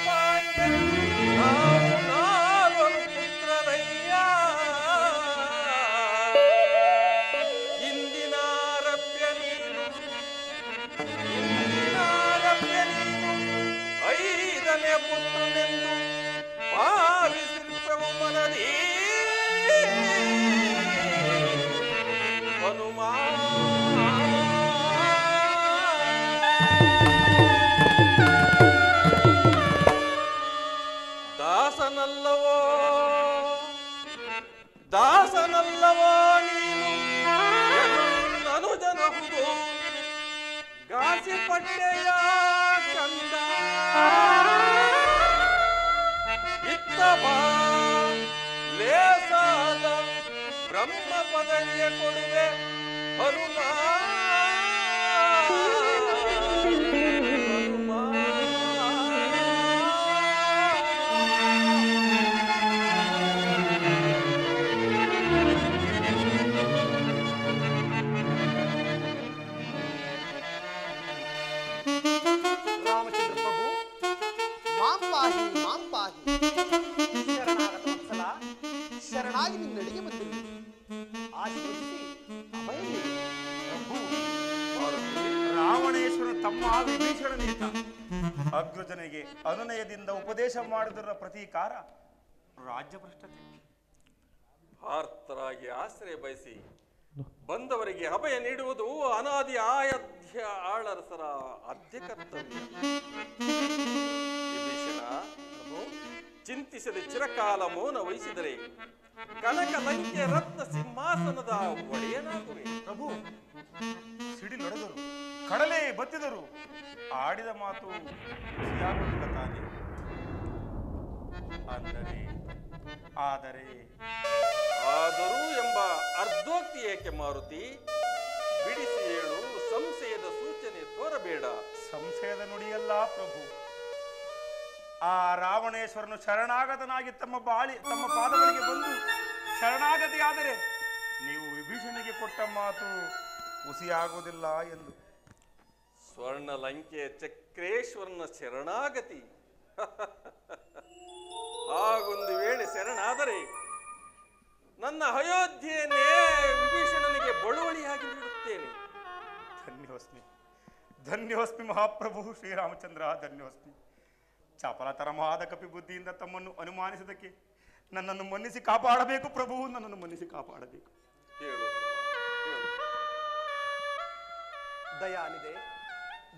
G: ಪಾಂಡೆ ನಾವು ನಾಲ್ವರು ಪುತ್ರರಯ್ಯ. ಹೊಟ್ಟೆಯ ಕಂದ ಇತ್ತ ಬಾ ಲೇಸಾದ ಬ್ರಹ್ಮ ಪದವಿಯ ಕೊಡುವೆ ಹನುಮ
A: ರಾಮಚಂದ್ರ ಪ್ರಭು,
C: ಮಾಂಪಾಹಿ ಮಾಂಪಾಹಿ ಶರಣಾಗತ ವತ್ಸಲ, ಶರಣಾಗಿ ನಿನ್ನಡಿಗೆ ಬಂದಿರುವೆ. ಆಶೀರ್ವದಿಸಿ ಅಭಯ ನೀಡು.
F: ರಾವಣೇಶ್ವರ ತಮ್ಮ ವಿಭೀಷಣನಿಂದ ಅಗ್ರಜನಿಗೆ ಅನುನಯದಿಂದ ಉಪದೇಶ ಮಾಡಿದರ ಪ್ರತೀಕಾರ ರಾಜ್ಯಭ್ರಷ್ಟತೆ.
G: ಆರ್ತರಾಗಿ ಆಶ್ರಯ ಬಯಸಿ ಬಂದವರಿಗೆ ಅಭಯ ನೀಡುವುದು ಅನಾದಿ ಆಯಧ್ಯ ಆಳರಸರ ಆದ್ಯ ಕರ್ತವ್ಯ. ವಿಭೀಷಣ, ಚಿಂತಿಸದೆ ಚಿರಕಾಲ ಮೌನ ವಹಿಸಿದರೆ ಕನಕ ಲಂಕೆ ರತ್ನ ಸಿಂಹಾಸನದ ಒಡೆಯನಾಗುವೆ.
F: ಪ್ರಭು, ಸಿಡಿಲೊಡೆದರು, ಕಡಲೆ ಬತ್ತಿದರು, ಆಡಿದ ಮಾತು ಸಿಹಿಯಾಗುವುದಿಲ್ಲ ತಾನೆ. ಆದರೆ
G: ಆದರೂ ಎಂಬ ಅರ್ಧೋಕ್ತಿ ಏಕೆ ಮಾರುತಿ? ಬಿಡಿಸಿ ಹೇಳು, ಸಂಶಯದ ಸೂಚನೆ ತೋರಬೇಡ.
F: ಸಂಶಯದ ನುಡಿಯಲ್ಲ ಪ್ರಭು. ಆ ರಾವಣೇಶ್ವರನು ಶರಣಾಗತನಾಗಿ ತಮ್ಮ ಪಾದಗಳಿಗೆ ಬಂದು ಶರಣಾಗತಿಯಾದರೆ ನೀವು ವಿಭೀಷಣಿಗೆ ಕೊಟ್ಟ ಮಾತು ಹುಸಿಯಾಗುವುದಿಲ್ಲ ಎಂದು.
G: ಸ್ವರ್ಣ ಲಂಕೆಯ ಚಕ್ರೇಶ್ವರನ ಶರಣಾಗತಿ ಹಾಗೊಂದು ವೇಳೆ ಶರಣಾದರೆ ನನ್ನ ಅಯೋಧ್ಯೆಯನ್ನೇ ವಿಭೀಷಣನಿಗೆ ಬಳುವಳಿಯಾಗಿ ನೀಡುತ್ತೇನೆ.
F: ಧನ್ಯೋಸ್ಮಿ, ಧನ್ಯೋಸ್ಮಿ ಮಹಾಪ್ರಭು ಶ್ರೀರಾಮಚಂದ್ರ, ಧನ್ಯೋಸ್ಮಿ. ಚಾಪಲತರವಾದ ಕಪಿ ಬುದ್ಧಿಯಿಂದ ತಮ್ಮನ್ನು ಅನುಮಾನಿಸಿದಕ್ಕೆ ನನ್ನನ್ನು ಮನ್ನಿಸಿ ಕಾಪಾಡಬೇಕು ಪ್ರಭು, ನನ್ನನ್ನು ಮನ್ನಿಸಿ ಕಾಪಾಡಬೇಕು.
G: ಹೇಳು ಹೇಳು.
C: ದಯಾನಿದೆ,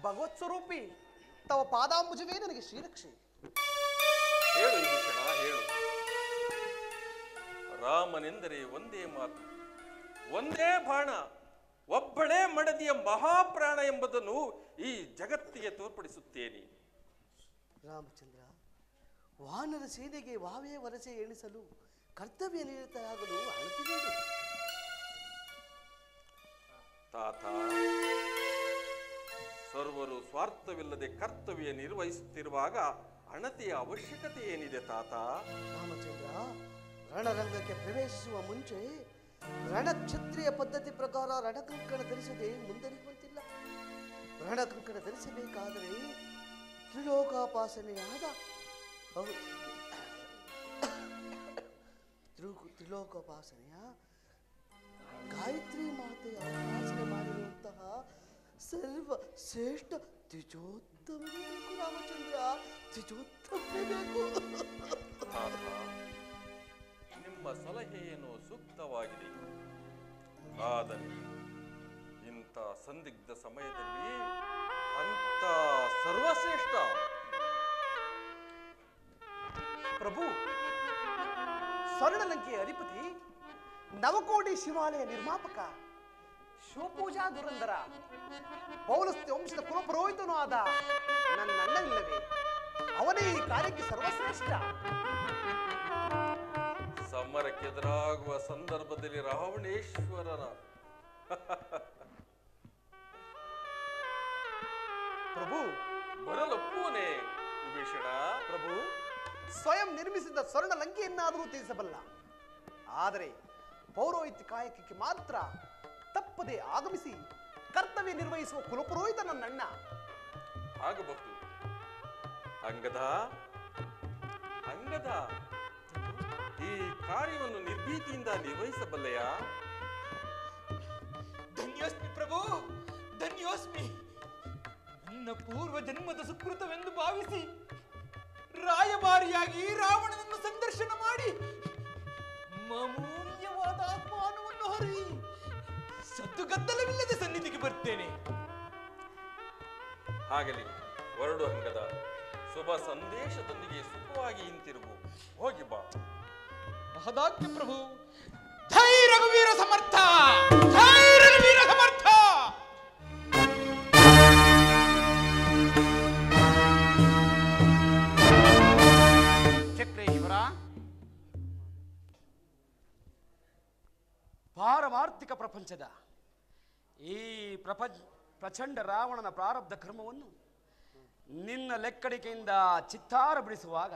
C: ಭಗವತ್ ಸ್ವರೂಪಿ, ತವ ಪಾದಾಂಬುಜವೇ ನನಗೆ ಶ್ರೀರಕ್ಷೆ.
G: ಹೇಳು ವಿಭೀಷಣ, ಹೇಳು. ರಾಮನೆಂದರೆ ಒಂದೇ ಮಾತು, ಒಂದೇ ಬಾಣ, ಒಬ್ಬಳೇ ಮಡದಿಯ ಮಹಾಪ್ರಾಣ ಎಂಬುದನ್ನು ಈ ಜಗತ್ತಿಗೆ ತೋರ್ಪಡಿಸುತ್ತೇನೆ.
C: ರಾಮಚಂದ್ರ, ವಾನರ ಸೇನೆಗೆ ವಾವೇ ವರಸೆ ಎಣಿಸಲು ಕರ್ತವ್ಯ ನಿರತರಾಗಲು ಅಣತಿ ನೀಡು.
G: ತಾತ, ಸರ್ವರು ಸ್ವಾರ್ಥವಿಲ್ಲದೆ ಕರ್ತವ್ಯ ನಿರ್ವಹಿಸುತ್ತಿರುವಾಗ ಅಣತಿಯ ಅವಶ್ಯಕತೆ ಏನಿದೆ ತಾತ?
C: ರಾಮಚಂದ್ರ, ರಣರಂಗಕ್ಕೆ ಪ್ರವೇಶಿಸುವ ಮುಂಚೆ ರಣಕ್ಷತ್ರಿಯ ಪದ್ಧತಿ ಪ್ರಕಾರ ರಣಕಂಕಣ ಧರಿಸದೆ ಮುಂದರಿಯುವಂತಿಲ್ಲ. ರಣಕಂಕಣ ಧರಿಸಬೇಕಾದರೆ ತ್ರಿಲೋಕಾಪಾಸನೆಯಾದ ತ್ರಿಲೋಕೋಪಾಸನೆಯ ಗಾಯತ್ರಿ ಮಾತೆಯ ಉಪಾಸನೆ ಮಾಡಿರುವಂತಹ ಸರ್ವ ಶ್ರೇಷ್ಠ ತ್ರಿಜೋತ್ತಮನೇ ಬೇಕು ರಾಮಚಂದ್ರ, ತ್ರಿಜೋತ್ತಮನೇ ಬೇಕು.
G: ನಿಮ್ಮ ಸಲಹೆಯನ್ನು ಸೂಕ್ತವಾಗಿದೆ. ಆದರೆ ಇಂಥ ಸಂದಿಗ್ಧ ಸಮಯದಲ್ಲಿ ಅಂತ ಸರ್ವಶ್ರೇಷ್ಠ
C: ಪ್ರಭು, ಸ್ವರ್ಣಲಂಕೆಯ ಅಧಿಪತಿ, ನವಕೋಟಿ ಶಿವಾಲಯ ನಿರ್ಮಾಪಕ, ಶಿವಪೂಜಾ ದುರಂದರ, ಪೌಲಸ್ತ್ಯ ವಂಶದ ಕುಲಪುರೋಹಿತನೂ ಆದ ನನ್ನ ಅಣ್ಣನಿಲ್ಲವೇ? ಅವನೇ ಈ ಕಾರ್ಯಕ್ಕೆ ಸರ್ವಶ್ರೇಷ್ಠ.
G: ಸಮರಕ್ಕೆದುರಾಗುವ ಸಂದರ್ಭದಲ್ಲಿ ರಾವಣೇಶ್ವರನ
C: ಪ್ರಭು,
G: ಬರಲೊಪ್ಪುವನೇ ವಿಭೀಷಣ?
C: ಪ್ರಭು, ಸ್ವಯಂ ನಿರ್ಮಿಸಿದ ಸ್ವರ್ಣ ಲಂಕೆಯನ್ನಾದರೂ ತ್ಯಜಿಸಬಲ್ಲ. ಆದರೆ ಪೌರೋಹಿತ್ಯ ಕಾಯಕಕ್ಕೆ ಮಾತ್ರ ತಪ್ಪದೆ ಆಗಮಿಸಿ ಕರ್ತವ್ಯ ನಿರ್ವಹಿಸುವ ಕುಲಪುರೋಹಿತ ನನ್ನಣ್ಣ.
G: ಆಗಬಹುದು. ಅಂಗದ ಅಂಗದ ಈ ಕಾರ್ಯವನ್ನು ನಿರ್ಭೀತಿಯಿಂದ ನಿರ್ವಹಿಸಬಲ್ಲೆಯಾ?
B: ಧನ್ಯೋಸ್ಮಿ ಪ್ರಭು, ಧನ್ಯೋಸ್ಮಿ. ನನ್ನ ಪೂರ್ವ ಜನ್ಮದ ಸುಕೃತವೆಂದು ಭಾವಿಸಿ ರಾಯಭಾರಿಯಾಗಿ ರಾವಣನನ್ನು ಸಂದರ್ಶನ ಮಾಡಿ ಮಾಮೂಲ್ಯವಾದ ಆಹ್ವಾನವನ್ನು ಹೊರಿ ಸದ್ದುಗದ್ದಲವಿಲ್ಲದೆ ಸನ್ನಿಧಿಗೆ ಬರ್ತೇನೆ.
G: ಆಗಲಿ, ಹೊರಡು ಅಂಗದ. ಶುಭ ಸಂದೇಶದೊಂದಿಗೆ ಸುಖವಾಗಿ ಹಿಂತಿರುಗು. ಹೋಗಿ ಬಾ.
B: ಮಹದಾಜ್ಞೆ ಪ್ರಭು. ಜೈ ರಘುವೀರ ಸಮರ್ಥ, ಜೈ ರಘುವೀರ ಸಮರ್ಥ. ಪ್ರಪಂಚದ ಈ ಪ್ರಚಂಡ ರಾವಣನ ಪ್ರಾರಬ್ಧ ಕರ್ಮವನ್ನು ನಿನ್ನ ಲೆಕ್ಕಡಿಕೆಯಿಂದ ಚಿತ್ತಾರ ಬಿಡಿಸುವಾಗ,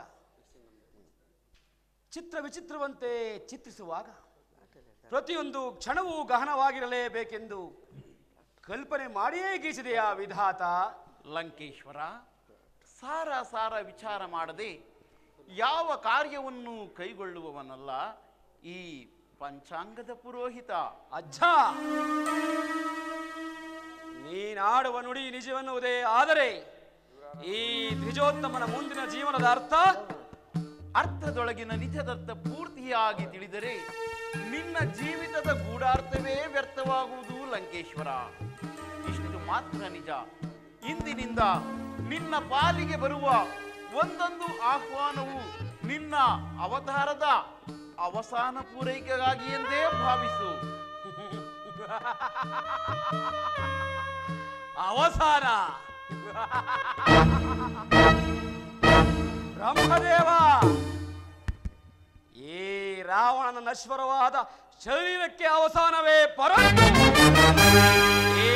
B: ಚಿತ್ರ ವಿಚಿತ್ರವಂತೆ ಚಿತ್ರಿಸುವಾಗ ಪ್ರತಿಯೊಂದು ಕ್ಷಣವೂ ಗಹನವಾಗಿರಲೇಬೇಕೆಂದು ಕಲ್ಪನೆ ಮಾಡಿಯೇ ಗೀಚಿದೆಯಾ ವಿಧಾತ?
I: ಲಂಕೇಶ್ವರ, ಸಾರ ವಿಚಾರ ಮಾಡದೆ ಯಾವ ಕಾರ್ಯವನ್ನು ಕೈಗೊಳ್ಳುವವನಲ್ಲ ಈ ಪಂಚಾಂಗದ ಪುರೋಹಿತ.
B: ಅಜ್ಜ, ನೀನಾಡುವ ನುಡಿ ನಿಜವೆನ್ನುವುದೇ ಆದರೆ ಈ ದ್ವಿಜೋತ್ತಮನ ಮುಂದಿನ ಜೀವನದ
I: ಅರ್ಥದೊಳಗಿನ ನಿಜದರ್ಥ ಪೂರ್ತಿಯಾಗಿ ತಿಳಿದರೆ ನಿನ್ನ ಜೀವಿತದ ಗೂಢಾರ್ಥವೇ ವ್ಯರ್ಥವಾಗುವುದು ಲಂಕೇಶ್ವರ. ಇಷ್ಟು ಮಾತ್ರ ನಿಜ, ಇಂದಿನಿಂದ ನಿನ್ನ ಪಾಲಿಗೆ ಬರುವ ಒಂದೊಂದು ಆಹ್ವಾನವು ನಿನ್ನ ಅವತಾರದ ಅವಸಾನ ಪೂರೈಕೆಗಾಗಿ ಎಂದೇ ಭಾವಿಸು.
B: ಅವಸಾನ? ಬ್ರಹ್ಮದೇವ, ಈ ರಾವಣನ ನಶ್ವರವಾದ ಶರೀರಕ್ಕೆ ಅವಸಾನವೇ, ಪರಂತು ಈ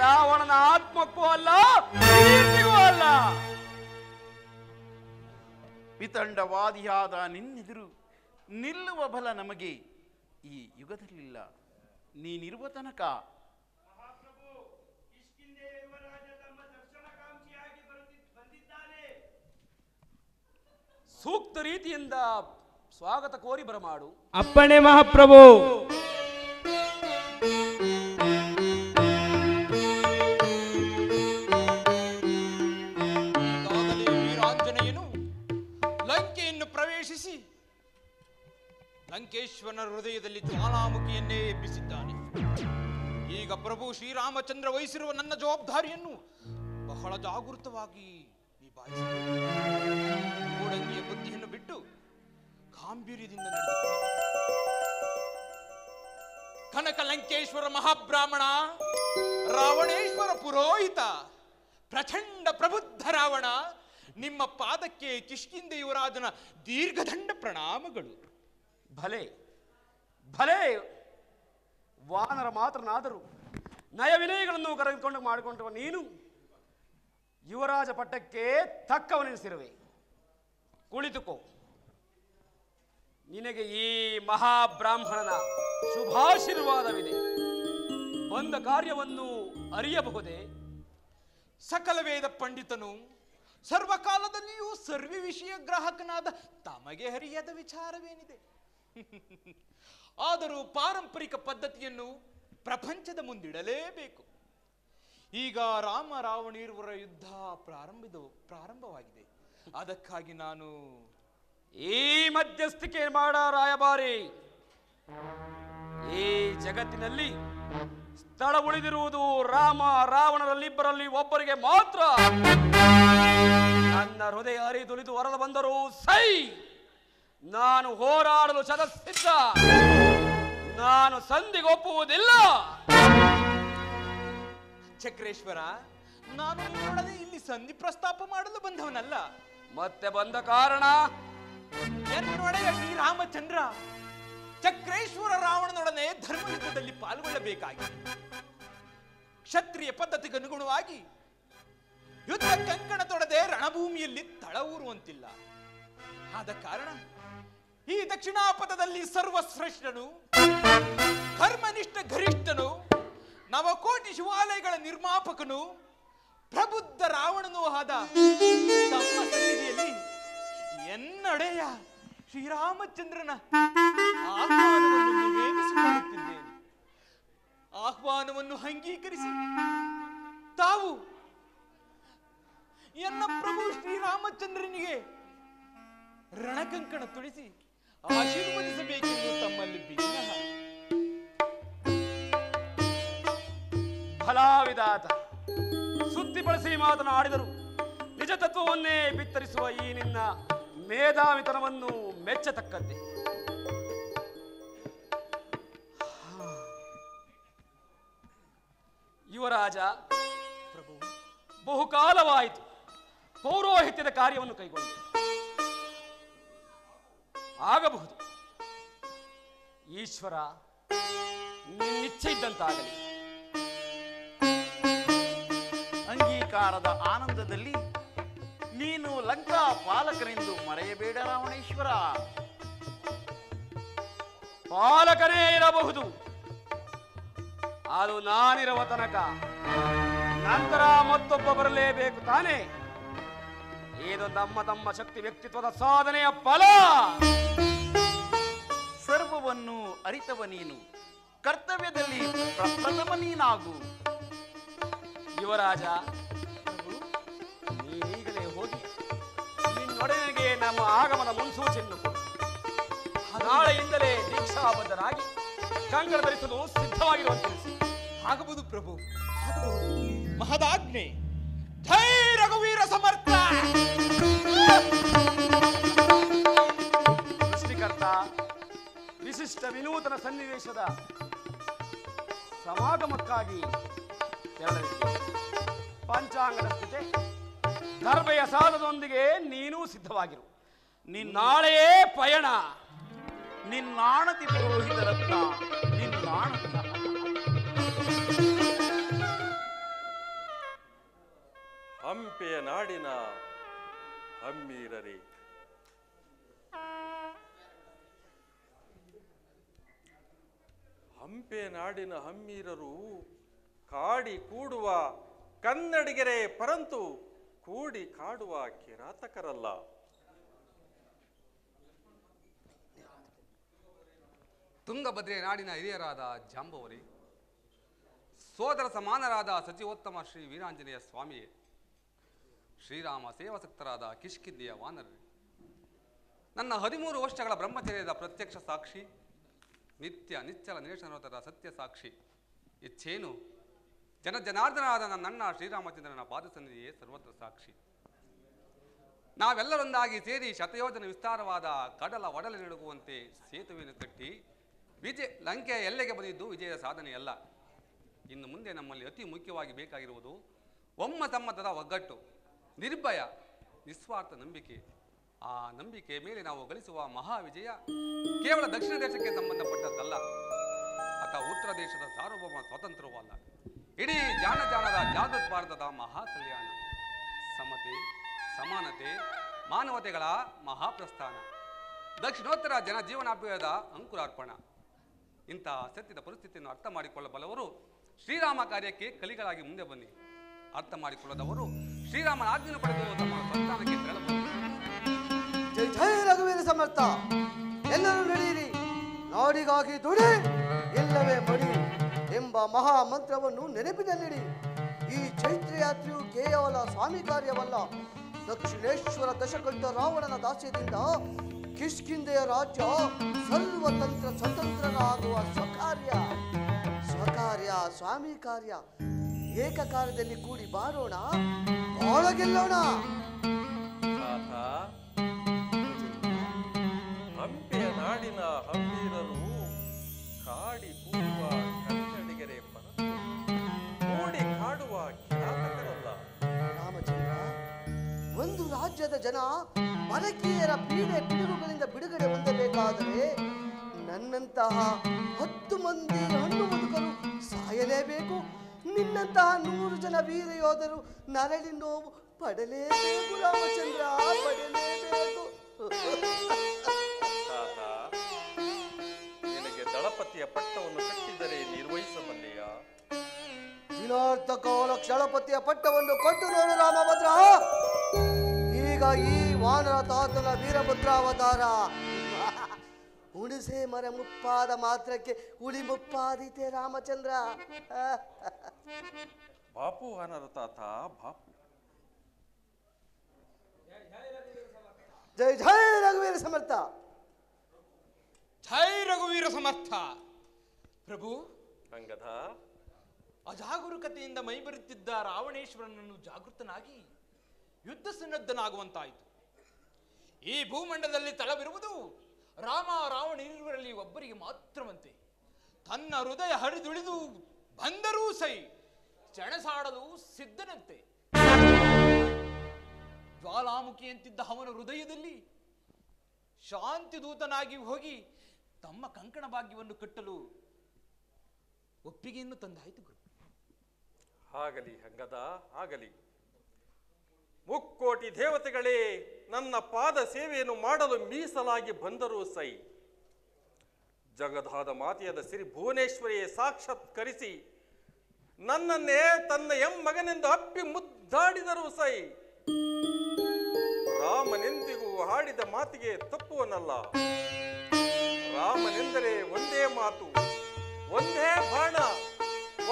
B: ರಾವಣನ ಆತ್ಮಕ್ಕೂ ಅಲ್ಲ, ಕೀರ್ತಿಗೂ ಅಲ್ಲ.
I: ವಿತಂಡವಾದಿಯಾದ ನಿನ್ನೆದುರು ನಿಲ್ಲುವ ಬಲ ನಮಗೆ ಈ ಯುಗದಲ್ಲಿಲ್ಲ. ನೀನಿರುವ ತನಕ
B: ಸೂಕ್ತ ರೀತಿಯಿಂದ ಸ್ವಾಗತ ಕೋರಿ ಬರಮಾಡು.
J: ಅಪ್ಪಣೆ ಮಹಾಪ್ರಭು.
C: ವೀರಾಂಜನೇಯನು ಲಂಕೆಯನ್ನು ಪ್ರವೇಶಿಸಿ ಲಂಕೇಶ್ವರನ ಹೃದಯದಲ್ಲಿ ಜ್ವಾಲಾಮುಖಿಯನ್ನೇ ಎಬ್ಬಿಸಿದ್ದಾನೆ. ಈಗ ಪ್ರಭು ಶ್ರೀರಾಮಚಂದ್ರ ವಹಿಸಿರುವ ನನ್ನ ಜವಾಬ್ದಾರಿಯನ್ನು ಬಹಳ ಜಾಗೃತವಾಗಿ ನಿಭಾಯಿಸಬೇಕು. ಮೂಡಂಗಿಯ ಬುದ್ಧಿಯನ್ನು ಬಿಟ್ಟು ಗಾಂಭೀರ್ಯದಿಂದ ನಡೆದುಕೊಳ್ಳಬೇಕು. ಕನಕ ಲಂಕೇಶ್ವರ ಮಹಾಬ್ರಾಹ್ಮಣ, ರಾವಣೇಶ್ವರ ಪುರೋಹಿತ, ಪ್ರಚಂಡ ಪ್ರಬುದ್ಧ ರಾವಣ, ನಿಮ್ಮ ಪಾದಕ್ಕೆ ಕಿಷ್ಕಿಂಧೆ ಯುವರಾಜನ ದೀರ್ಘದಂಡ ಪ್ರಣಾಮಗಳು.
B: ಭಲೆ ಭಲೆ, ವಾನರ ಮಾತ್ರನಾದರೂ ನಯವಿನಯಗಳನ್ನು ಕರೆದುಕೊಂಡು ಮಾಡಿಕೊಂಡವ ನೀನು ಯುವರಾಜ ಪಟ್ಟಕ್ಕೆ ತಕ್ಕವನೆನಿಸಿರುವೆ. ಕುಳಿತುಕೋ. ನಿನಗೆ ಈ ಮಹಾಬ್ರಾಹ್ಮಣನ ಶುಭಾಶೀರ್ವಾದವಿದೆ. ಬಂದ ಕಾರ್ಯವನ್ನು ಅರಿಯಬಹುದೇ?
C: ಸಕಲ ವೇದ ಪಂಡಿತನು, ಸರ್ವಕಾಲದಲ್ಲಿಯೂ ಸರ್ವ ವಿಷಯ ಗ್ರಾಹಕನಾದ ತಮಗೆ ಹರಿಯದ ವಿಚಾರವೇನಿದೆ? ಆದರೂ ಪಾರಂಪರಿಕ ಪದ್ಧತಿಯನ್ನು ಪ್ರಪಂಚದ ಮುಂದಿಡಲೇಬೇಕು. ಈಗ ರಾಮ ರಾವಣೀರ್ವರ ಯುದ್ಧ ಪ್ರಾರಂಭವಾಗಿದೆ. ಅದಕ್ಕಾಗಿ ನಾನು
B: ಈ ಮಧ್ಯಸ್ಥಿಕೆ ಮಾಡ ರಾಯಭಾರಿ. ಈ ಜಗತ್ತಿನಲ್ಲಿ ಸ್ಥಳ ಉಳಿದಿರುವುದು ರಾಮ ರಾವಣರಲ್ಲಿಬ್ಬರಲ್ಲಿ ಒಬ್ಬರಿಗೆ ಮಾತ್ರ. ನನ್ನ ಹೃದಯ ಹರಿದುಲಿದು ಹೊರದು ಬಂದರೂ ಸೈ, ನಾನು ಹೋರಾಡಲು ಸದಸ್ಸಿದ್ದ. ನಾನು ಸಂಧಿಗೊಪ್ಪುವುದಿಲ್ಲ.
C: ಚಕ್ರೇಶ್ವರ, ನಾನು ನಿಮ್ಮೊಡನೆ ಇಲ್ಲಿ ಸಂಧಿ ಪ್ರಸ್ತಾಪ ಮಾಡಲು ಬಂದವನಲ್ಲ.
B: ಮತ್ತೆ ಬಂದ ಕಾರಣ?
C: ಎನ್ನೊಡೆಯ ಶ್ರೀರಾಮಚಂದ್ರ ಚಕ್ರೇಶ್ವರ ರಾವಣನೊಡನೆ ಧರ್ಮಯುದ್ಧದಲ್ಲಿ ಪಾಲ್ಗೊಳ್ಳಬೇಕಾಗಿದೆ. ಕ್ಷತ್ರಿಯ ಪದ್ಧತಿಗೆ ಅನುಗುಣವಾಗಿ ಯುದ್ಧ ಕಂಕಣ ತೊಡದೆ ರಣಭೂಮಿಯಲ್ಲಿ ತಳ ಊರುವಂತಿಲ್ಲ. ಆದ ಕಾರಣ ಈ ದಕ್ಷಿಣಾಪಥದಲ್ಲಿ ಸರ್ವಶ್ರೇಷ್ಠನು, ಕರ್ಮನಿಷ್ಠ ಗರಿಷ್ಠನು, ನವಕೋಟಿ ಶಿವಾಲಯಗಳ ನಿರ್ಮಾಪಕನು, ಪ್ರಬುದ್ಧ ರಾವಣನೂ ಆದ ತಮ್ಮ ಸನ್ನಿಧಿಯಲ್ಲಿ ಎನ್ನಡೆಯ ಶ್ರೀರಾಮಚಂದ್ರನ ಆಹ್ವಾನವನ್ನು ನಿವೇದಿಸಿಕೊಳ್ಳುತ್ತಿದ್ದೇನೆ. ಆಹ್ವಾನವನ್ನು ಅಂಗೀಕರಿಸಿ ತಾವು ಎನ್ನ ಪ್ರಭು ಶ್ರೀರಾಮಚಂದ್ರನಿಗೆ ರಣಕಂಕಣ ತುಳಿಸಿ ಆಶೀರ್ವದಿಸಬೇಕೆಂದು ತಮ್ಮಲ್ಲಿ ಬಿನ್ನಹ.
B: ಫಲಾವಿದಾತ ಸುದ್ದಿ ಬಳಸಿ ಮಾತನಾಡಿದರು. ನಿಜ ತತ್ವವನ್ನೇ ಬಿತ್ತರಿಸುವ ಈ ನಿನ್ನ ಮೇಧಾವಿತನವನ್ನು ಮೆಚ್ಚತಕ್ಕದ್ದೇ. ಯುವರಾಜ, ಪ್ರಭು, ಬಹುಕಾಲವಾಯಿತು ಪೌರೋಹಿತ್ಯದ ಕಾರ್ಯವನ್ನು ಕೈಗೊಂಡು. ಆಗಬಹುದು. ಈಶ್ವರ, ನಿನ್ನಿಚ್ಛೆ ಇದ್ದಂತಾಗಲಿ.
I: ಅಂಗೀಕಾರದ ಆನಂದದಲ್ಲಿ ನೀನು ಲಂಕಾ ಪಾಲಕನೆಂದು ಮರೆಯಬೇಡ ರಾವಣೇಶ್ವರ.
B: ಪಾಲಕನೇ ಇರಬಹುದು, ಅದು ನಾನಿರುವ ತನಕ. ನಂತರ ಮತ್ತೊಬ್ಬ ಬರಲೇಬೇಕು ತಾನೇ. ಇದು ನಮ್ಮ ಶಕ್ತಿ ವ್ಯಕ್ತಿತ್ವದ ಸಾಧನೆಯ ಫಲ.
I: ಸರ್ವವನ್ನು ಅರಿತವ ನೀನು, ಕರ್ತವ್ಯದಲ್ಲಿ ಪ್ರಪ್ರಥಮ ನೀನಾಗು.
B: ಯುವರಾಜ, ನೀನೀಗಲೇ ಹೋಗಿ ನಿನ್ನೊಡೆಯನಿಗೆ ನಮ್ಮ ಆಗಮನ ಮುನ್ಸೂಚನೆಯನ್ನು ಕೊಡು. ನಾಳೆಯಿಂದಲೇ ದೀಕ್ಷಾಬದ್ಧರಾಗಿ ಕಂಕಣ ಧರಿಸಲು ಸಿದ್ಧವಾಗಿರುವಂತೆ ತಿಳಿಸಿ.
C: ಆಗಬಹುದು ಪ್ರಭು, ಆಗಬಹುದು. ಮಹದಾಜ್ಞೆ. ಜೈ ರಘುವೀರ ಸಮರ್ಥ.
B: ಸೃಷ್ಟಿಕರ್ತ ವಿಶಿಷ್ಟ ವಿನೂತನ ಸನ್ನಿವೇಶದ ಸಮಾಗಮಕ್ಕಾಗಿ ತೆರಳಲಿದೆ. ಪಂಚಾಂಗದ ಸ್ಥಿತಿ ಧರ್ಮೆಯ ಸಾಧನದೊಂದಿಗೆ ನೀನೂ ಸಿದ್ಧವಾಗಿರು. ನಾಳೆಯೇ ಪಯಣ.
I: ನಿನ್ನಾಣತಿ ಪುರೋಹಿತ ರತ್ನ, ನಿನ್ನಾಣತಿ.
G: ಹಂಪೆಯ ನಾಡಿನ ಹಮ್ಮೀರರೇ, ಹಂಪೆಯ ನಾಡಿನ ಹಮ್ಮೀರರು ಕಾಡಿ ಕೂಡುವ ಕನ್ನಡಿಗರೇ, ಪರಂತು ಕೂಡಿ ಕಾಡುವ ಕಿರಾತಕರಲ್ಲ.
H: ತುಂಗಭದ್ರೆಯ ನಾಡಿನ ಹಿರಿಯರಾದ ಜಾಂಬವರೇ, ಸೋದರ ಸಮಾನರಾದ ಸಚಿವೋತ್ತಮ ಶ್ರೀ ವೀರಾಂಜನೇಯ ಸ್ವಾಮಿಯೇ, ಶ್ರೀರಾಮ ಸೇವಾಸಕ್ತರಾದ ಕಿಷ್ಕಿಂಧೆಯ ವಾನರರೇ, ನನ್ನ 13 ವರ್ಷಗಳ ಬ್ರಹ್ಮಚರ್ಯದ ಪ್ರತ್ಯಕ್ಷ ಸಾಕ್ಷಿ, ನಿತ್ಯ ನಿಚ್ಚಲ ನಿರೇಶನೋತ್ತರ ಸತ್ಯ ಸಾಕ್ಷಿ, ಇಚ್ಛೇನು ಜನಾರ್ದನರಾದ ನನ್ನ ಶ್ರೀರಾಮಚಂದ್ರನ ಪಾದಸನ್ನಿಧಿಯೇ ಸರ್ವತ್ರ ಸಾಕ್ಷಿ. ನಾವೆಲ್ಲರೊಂದಾಗಿ ಸೇರಿ ಶತಯೋಜನ ವಿಸ್ತಾರವಾದ ಕಡಲ ಒಡಲಿನಡುಗುವಂತೆ ಸೇತುವೆಯನ್ನು ಕಟ್ಟಿ ಲಂಕೆಯ ಎಲ್ಲೆಗೆ ಬಂದಿದ್ದು ವಿಜಯ ಸಾಧನೆಯಲ್ಲ. ಇನ್ನು ಮುಂದೆ ನಮ್ಮಲ್ಲಿ ಅತಿ ಮುಖ್ಯವಾಗಿ ಬೇಕಾಗಿರುವುದು ಒಮ್ಮತಮ್ಮತದ ಒಗ್ಗಟ್ಟು, ನಿರ್ಭಯ, ನಿಸ್ವಾರ್ಥ ನಂಬಿಕೆ. ಆ ನಂಬಿಕೆ ಮೇಲೆ ನಾವು ಗಳಿಸುವ ಮಹಾವಿಜಯ ಕೇವಲ ದಕ್ಷಿಣ ದೇಶಕ್ಕೆ ಸಂಬಂಧಪಟ್ಟದ್ದಲ್ಲ, ಅಥವಾ ಉತ್ತರ ದೇಶದ ಸಾರ್ವಭೌಮ ಸ್ವಾತಂತ್ರ್ಯವೂ ಅಲ್ಲ. ಇಡೀ ಜಾಣದ ಜಾಗೃತ ಭಾರತದ ಮಹಾ ಕಲ್ಯಾಣ, ಸಮತೆ, ಸಮಾನತೆ, ಮಾನವತೆಗಳ ಮಹಾಪ್ರಸ್ಥಾನ, ದಕ್ಷಿಣೋತ್ತರ ಜನಜೀವನಾಭ್ಯುದಯದ ಅಂಕುರಾರ್ಪಣ. ಇಂತಹ ಸತ್ಯದ ಪರಿಸ್ಥಿತಿಯನ್ನು ಅರ್ಥ ಮಾಡಿಕೊಳ್ಳಬಲ್ಲವರು ಶ್ರೀರಾಮ ಕಾರ್ಯಕ್ಕೆ ಕಲಿಗಳಾಗಿ ಮುಂದೆ ಬನ್ನಿ. ಅರ್ಥ ಮಾಡಿಕೊಳ್ಳದವರು ಶ್ರೀರಾಮನ ಆಜ್ಞೆಯನ್ನು ಪಡೆದು ತಮ್ಮ ಸಂತಾನಕ್ಕೆ ತೆರಳಬಹುದು.
J: ಜೈ ಜೈ ರಘುವೀರ ಸಮರ್ಥ. ಎಲ್ಲರೂ ನಡೆಯಿರಿ, ನಾಡಿಗಾಗಿ ದುಡಿ, ಇಲ್ಲವೇ ಮಡಿ ಎಂಬ ಮಹಾ ಮಂತ್ರವನ್ನು ನೆನಪಿನಲ್ಲಿಡಿ. ಈ ಚೈತ್ರ ಯಾತ್ರೆಯು ಕೇವಲ ಸ್ವಾಮಿ ಕಾರ್ಯವಲ್ಲ, ದಕ್ಷಿಣೇಶ್ವರ ದಶಕಂಠ ರಾವಣನ ದಾಸ್ಯದಿಂದ ಕಿಷ್ಕಿಂಧೆಯ ರಾಜ್ಯ ಸರ್ವತಂತ್ರ ಸ್ವತಂತ್ರನಾಗುವ ಸ್ವಕಾರ್ಯ. ಸ್ವಾಮಿ ಕಾರ್ಯ. ಏಕಕಾಲದಲ್ಲಿ ಕೂಡಿ ಬಾರೋಣ, ಬಾಳ ಗೆಲ್ಲೋಣ.
G: ಹಂಪೆಯ ನಾಡಿನ ಹಮ್ಮೀರರು ಕಾಡಿ ಕೂಡುವ ಕನ್ನಡಿಗರೇ, ಪರಂತು ಕೂಡಿ ಕಾಡುವ ಕಿರಾತಕರಲ್ಲ.
J: ರಾಮಚಂದ್ರ, ಒಂದು ರಾಜ್ಯದ ಜನ ಪರಕೀಯರ ಪೀಡೆ ಪಿಡುಗುಗಳಿಂದ ಬಿಡುಗಡೆ ಹೊಂದಬೇಕಾದರೆ ನನ್ನಂತಹ 10 ಮಂದಿ ಹಣ್ಣು ಮುದುಕರು ಸಾಯಲೇಬೇಕು. ನಿನ್ನಂತಹ 100 ಜನ ವೀರ ಯೋಧರು ನರಳಿ ನೋವು ಪಡಲೇಬೇಕು ರಾಮಚಂದ್ರ, ಪಡಲೇಬೇಕು.
G: ನಿನಗೆ ದಳಪತಿಯ ಪಟ್ಟವನ್ನು ಕಟ್ಟಿದರೆ ನಿರ್ವಹಿಸಬಲ್ಲೆಯ?
J: ದಿನಾರ್ಥಕವನ ಕ್ಷಳಪತಿಯ ಪಟ್ಟವನ್ನು ಕೊಟ್ಟು ನೋಡು ರಾಮಭದ್ರ. ಈಗ ಈ ವಾನರ ತಾತನ ವೀರಭದ್ರಾವತಾರ. ಹುಣಸೆ ಮರ ಮುಪ್ಪಾದ ಮಾತ್ರಕ್ಕೆ ಹುಳಿ ಮುಪ್ಪಾದೀತೆ ರಾಮಚಂದ್ರ.
G: ಬಾಪು ವಾನರ ತಾತ, ಬಾಪು.
J: ಜೈ ಜೈ ರಘುವೀರ ಸಮರ್ಥ.
C: ಜೈ ರಘುವೀರ ಸಮರ್ಥ. ಪ್ರಭು
G: ಅಂಗದ,
C: ಅಜಾಗರೂಕತೆಯಿಂದ ಮೈಬರುತ್ತಿದ್ದ ರಾವಣೇಶ್ವರನನ್ನು ಜಾಗೃತನಾಗಿ ಯುದ್ಧ ಸನ್ನದ್ಧನಾಗುವಂತಾಯಿತು. ಈ ಭೂಮಂಡಲದಲ್ಲಿ ತಳವಿರುವುದು ರಾಮ ರಾವಣರಿರುವರಲ್ಲಿ ಒಬ್ಬರಿಗೆ ಮಾತ್ರವಂತೆ. ತನ್ನ ಹೃದಯ ಹರಿದುಳಿದು ಬಂದರೂ ಸೈ ಸೆಣಸಾಡಲು ಸಿದ್ಧನಂತೆ. ಜ್ವಾಲಾಮುಖಿಯಂತಿದ್ದ ಅವನ ಹೃದಯದಲ್ಲಿ ಶಾಂತಿ ದೂತನಾಗಿ ಹೋಗಿ ತಮ್ಮ ಕಂಕಣ ಭಾಗ್ಯವನ್ನು ಕಟ್ಟಲು
E: ಒಪ್ಪಿಗೆಯನ್ನು ತಂದಾಯಿತು ಗುರು.
G: ಆಗಲಿ ಅಂಗದ, ಆಗಲಿ. ಮುಕ್ಕೋಟಿ ದೇವತೆಗಳೇ ನನ್ನ ಪಾದ ಸೇವೆಯನ್ನು ಮಾಡಲು ಮೀಸಲಾಗಿ ಬಂದರೂ ಸೈ, ಜಗದಾದ ಮಾತೆಯಾದ ಶ್ರೀ ಭುವನೇಶ್ವರಿಯೇ ಸಾಕ್ಷಾತ್ಕರಿಸಿ ನನ್ನನ್ನೇ ತನ್ನ ಮಗನೆಂದು ಅಪ್ಪಿ ಮುದ್ದಾಡಿದರೂ ಸೈ, ರಾಮನೆಂದಿಗೂ ಹಾಡಿದ ಮಾತಿಗೆ ತಪ್ಪುವನಲ್ಲ. ರಾಮನೆಂದರೆ ಒಂದೇ ಮಾತು, ಒಂದೇ ಬಾಣ,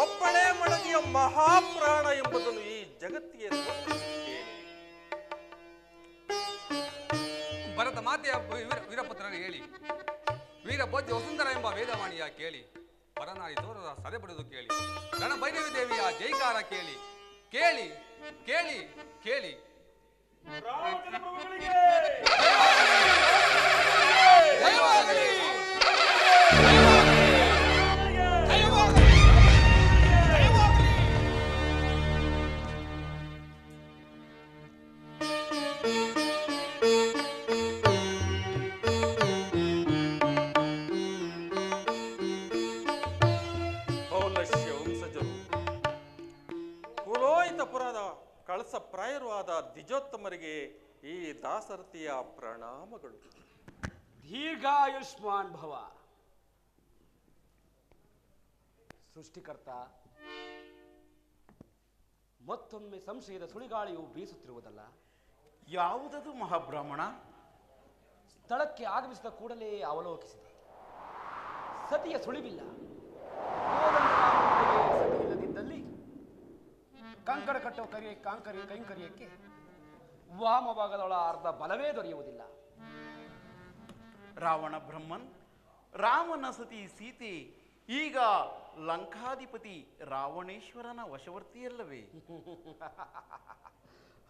G: ಒಬ್ಬಳೇ ಮಡದಿಯ ಮಹಾಪ್ರಾಣ ಎಂಬುದನ್ನು ಈ ಜಗತ್ತಿಗೆ ತೋರಿಸುತ್ತೇನೆ.
H: ಭರತ ಮಾತೆಯ ವೀರಪುತ್ರರು ಹೇಳಿ, ವೀರಭೋಜ್ಯ ವಸುಂಧರ ಎಂಬ ವೇದವಾಣಿಯ ಕೇಳಿ, ಪರನಾರಿ ತೋರದ ಸದೆ ಬಡಿದು ಕೇಳಿ, ರಣಭೈರವಿ ದೇವಿಯ ಜೈಕಾರ ಕೇಳಿ, ಕೇಳಿ ಕೇಳಿ ಕೇಳಿ.
G: ಕುಲೋಹಿತಪುರದ ಕಳಸ ಪ್ರಾಯರು ಆದ ದ್ವಿಜೋತ್ತಮರಿಗೆ ಈ ದಾಸರಥಿಯ ಪ್ರಣಾಮಗಳು.
B: ದೀರ್ಘಾಯುಷ್ಮಾನ್ ಭವ. ಸೃಷ್ಟಿಕರ್ತ, ಮತ್ತೊಮ್ಮೆ ಸಂಶಯದ ಸುಳಿಗಾಳಿಯು ಬೀಸುತ್ತಿರುವುದಲ್ಲ.
I: ಯಾವುದದು ಮಹಾಬ್ರಾಹ್ಮಣ?
B: ಸ್ಥಳಕ್ಕೆ ಆಗಮಿಸಿದ ಕೂಡಲೇ ಅವಲೋಕಿಸಿದೆ. ಸತಿಯ ಸುಳಿವಿಲ್ಲ. ಸತಿ ಇಲ್ಲದಿದ್ದಲ್ಲಿ ಕಂಕರ ಕಟ್ಟುವ ಕೈಂಕರ್ಯಕ್ಕೆ ವಾಮಭಾಗದೊಳ ಅರ್ಧ ಬಲವೇ ದೊರೆಯುವುದಿಲ್ಲ.
I: ರಾವಣ ಬ್ರಹ್ಮನ್, ರಾಮನ ಸತಿ ಸೀತೆ ಈಗ ಲಂಕಾಧಿಪತಿ ರಾವಣೇಶ್ವರನ ವಶವರ್ತಿಯಲ್ಲವೇ?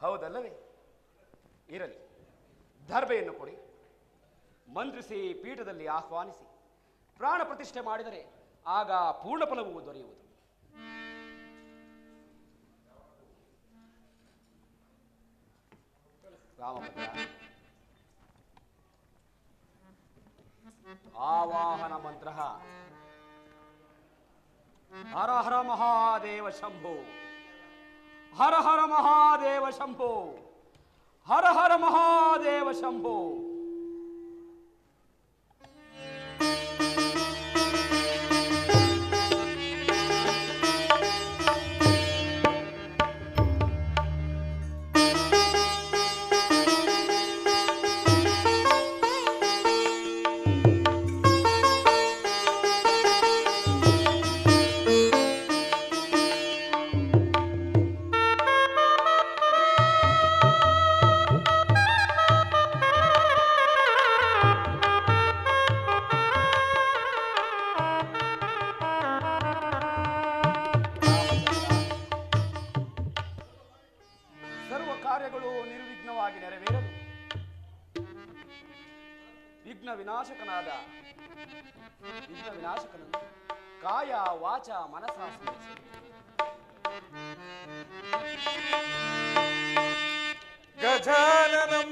B: ಹೌದಲ್ಲವೇ? ಇರಲಿ, ದರ್ಬೆಯನ್ನು ಕೊಡಿ, ಮಂತ್ರಿಸಿ ಪೀಠದಲ್ಲಿ ಆಹ್ವಾನಿಸಿ ಪ್ರಾಣ ಪ್ರತಿಷ್ಠೆ ಮಾಡಿದರೆ ಆಗ ಪೂರ್ಣ ಫಲವೂ ದೊರೆಯುವುದು. ರಾಮಭದ್ರ, ಆವಾಹನ ಮಂತ್ರ ಹರ ಹರ ಮಹಾದೇವ ಶಂಭೋ, ಹರ ಹರ ಮಹಾದೇವ ಶಂಭೋ, ಹರ ಹರ ಮಹಾದೇವ ಶಂಭೋ. ವಿನಾಶಕನನ್ನು ಕಾಯ ವಾಚ ಮನಸ
G: ಗಜಾನನಂ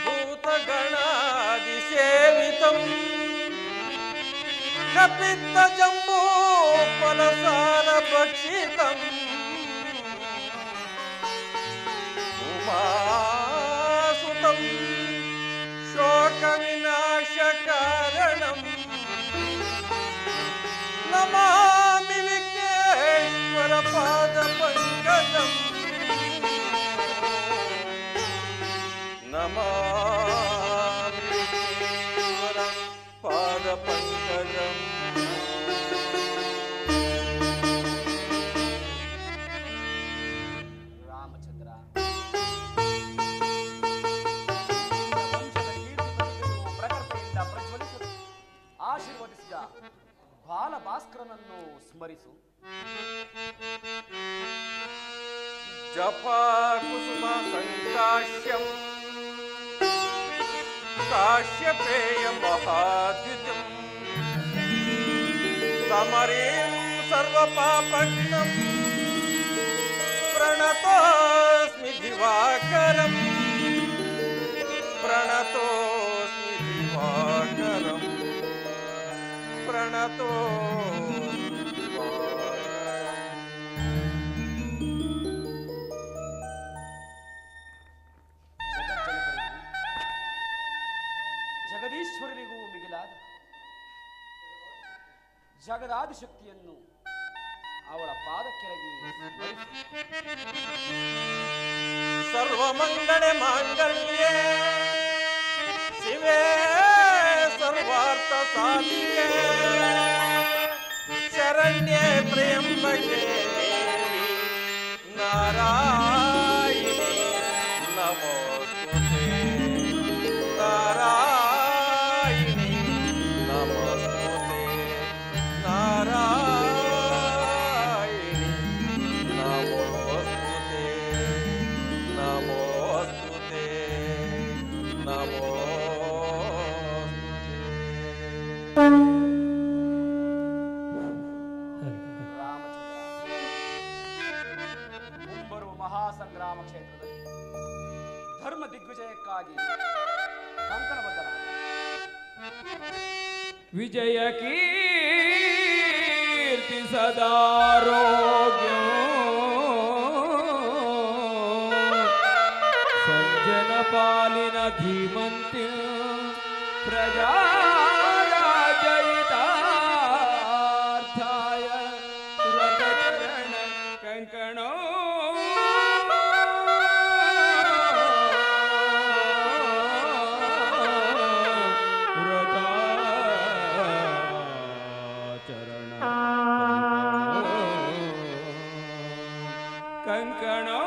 G: ಭೂತಗಣಾದಿಸೇವಿತಂ ಕಪಿತ್ತ ಜಂಬೂ ಫಲಸಾರ ಭಕ್ಷಿತಂ ಉಮಾಸುತಂ ಶೋಕ ವಿನಾಶ ಕಾರಣಂ ನಮಾಮಿ ವಿಘ್ನೇಶ್ವರ ಪಾದ ಪಂಕಜಂ ನಮಾಮಿ ವಿಘ್ನೇಶ್ವರ ಪಾದ ಪಂಕಜಂ.
B: ರಾಮಚಂದ್ರ, ವಂಶದ ಕೀರ್ತಿ ಪ್ರಕೃತಿಯಿಂದ ಪ್ರಜ್ವಲಿಸಲು ಆಶೀರ್ವದಿಸಿದ ಬಾಲ ಭಾಸ್ಕರನನ್ನು ಸ್ಮರಿಸು.
G: ಜಪಾ ಕುಸುಮ ಸಂಕಾಶ್ಯಂ ಕಾಶ್ಯಪೇಯ ಮಹಾದ್ಯುತಂ ಸಮರೀಂ ಸರ್ವಪಾಪಘ್ನಂ ಪ್ರಣತೋಸ್ಮಿ ದಿವಾಕರಂ ಪ್ರಣತೋಸ್ಮಿ ದಿವಾಕರಂ ಪ್ರಣತೋಸ್ಮಿ ದಿವಾಕರಂ.
B: ಜಗದಾದಿಶಕ್ತಿಯನ್ನು ಅವಳ ಪಾದಕ್ಕೆರಗಿ
G: ಸರ್ವಮಂಗಳೆ ಮಾಂಗಲ್ಯೆ ಶಿವೇ ಸರ್ವಾರ್ಥ ಸಾಧಿಕೆ ಶರಣ್ಯೆ ತ್ರ್ಯಂಬಕೆ ದೇವಿ ನಾರಾಯಣಿ ನಮೋಸ್ತುತೆ ನಾರಾಯಣಿ ನಮೋಸ್ತುತೆ ನಾರಾಯಣಿ ನಮೋಸ್ತುತೆ ನಮೋಸ್ತುತೆ
B: ಮುಂಬರುವ ಮಹಾಸಂಗ್ರಾಮ ಕ್ಷೇತ್ರದಲ್ಲಿ ಧರ್ಮ ದಿಗ್ವಿಜಯಕ್ಕಾಗಿ ಕಂಕಣಬದ್ಧರಾದ
E: ವಿಜಯ ಕೀರ್ತಿ ಸದಾರೋಗ್ಯ ಸಂಜನ ಪಾಲಿನ ಧೀಮಂತಿ ಪ್ರಜಾರಾಜಯಿತಾರ್ಥಾಯ ರಥಚರಣ ಕಂಕಣೋ ಕಂಕಣೋ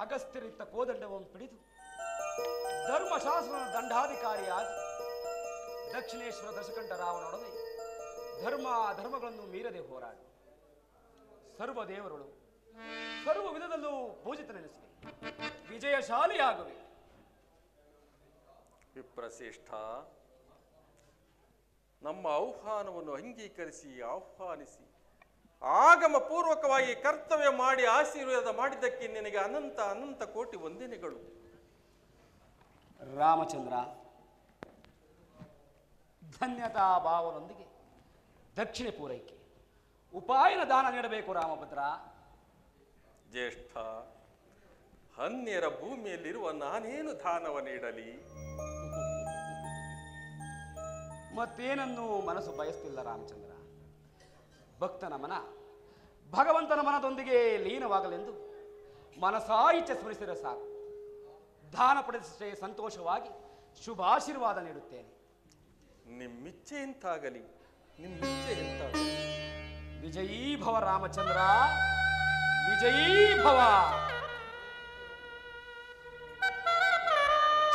B: ಅಗಸ್ತ್ಯರಿತ್ತ ಕೋದಂಡವನ್ನು ಪಿಡಿದು ಧರ್ಮಶಾಸ್ತ್ರದ ದಂಡಾಧಿಕಾರಿಯಾಗಿ ದಕ್ಷಿಣೇಶ್ವರ ದಶಕಂಠ ರಾವನೊಡನೆ ಧರ್ಮಗಳನ್ನು ಮೀರದೆ ಹೋರಾಡಿ ಸರ್ವ ದೇವರುಗಳು ಸರ್ವ ವಿಧದಲ್ಲೂ ಪೂಜಿತನೆನಿಸಿವೆ, ವಿಜಯಶಾಲಿಯಾಗುವೆ.
G: ವಿಪ್ರಶ್ರೇಷ್ಠ, ನಮ್ಮ ಆಹ್ವಾನವನ್ನು ಅಂಗೀಕರಿಸಿ ಆಹ್ವಾನಿಸಿ ಆಗಮ ಪೂರ್ವಕವಾಗಿ ಕರ್ತವ್ಯ ಮಾಡಿ ಆಶೀರ್ವಾದ ಮಾಡಿದ್ದಕ್ಕೆ ನಿನಗೆ ಅನಂತ ಅನಂತ ಕೋಟಿ ವಂದನೆಗಳು.
B: ರಾಮಚಂದ್ರ, ಧನ್ಯತಾ ಭಾವನೊಂದಿಗೆ ದಕ್ಷಿಣ ಪೂರೈಕೆ ಉಪಾಯನ ದಾನ ನೀಡಬೇಕು ರಾಮಭದ್ರ.
G: ಜ್ಯೇಷ್ಠ, ಅನ್ಯರ ಭೂಮಿಯಲ್ಲಿರುವ ನಾನೇನು ದಾನವ ನೀಡಲಿ?
B: ಮತ್ತೇನನ್ನು ಮನಸ್ಸು ಬಯಸ್ತಿಲ್ಲ ರಾಮಚಂದ್ರ. ಭಕ್ತನ ಮನ ಭಗವಂತನ ಮನದೊಂದಿಗೆ ಲೀನವಾಗಲೆಂದು ಮನಸಾಯಿಚ್ಛೆ ಸ್ಮರಿಸಿದರೆ ಸಾಕು. ದಾನ ಪಡೆದಷ್ಟೇ ಸಂತೋಷವಾಗಿ ಶುಭಾಶೀರ್ವಾದ ನೀಡುತ್ತೇನೆ.
G: ನಿಮ್ಮಿಚ್ಛೆ ಎಂತಾಗಲಿ, ನಿಮ್ಮಿಚ್ಛೆ ಎಂತಾಗಲಿ.
B: ವಿಜಯೀ ಭವ ರಾಮಚಂದ್ರ, ವಿಜಯೀ ಭವ.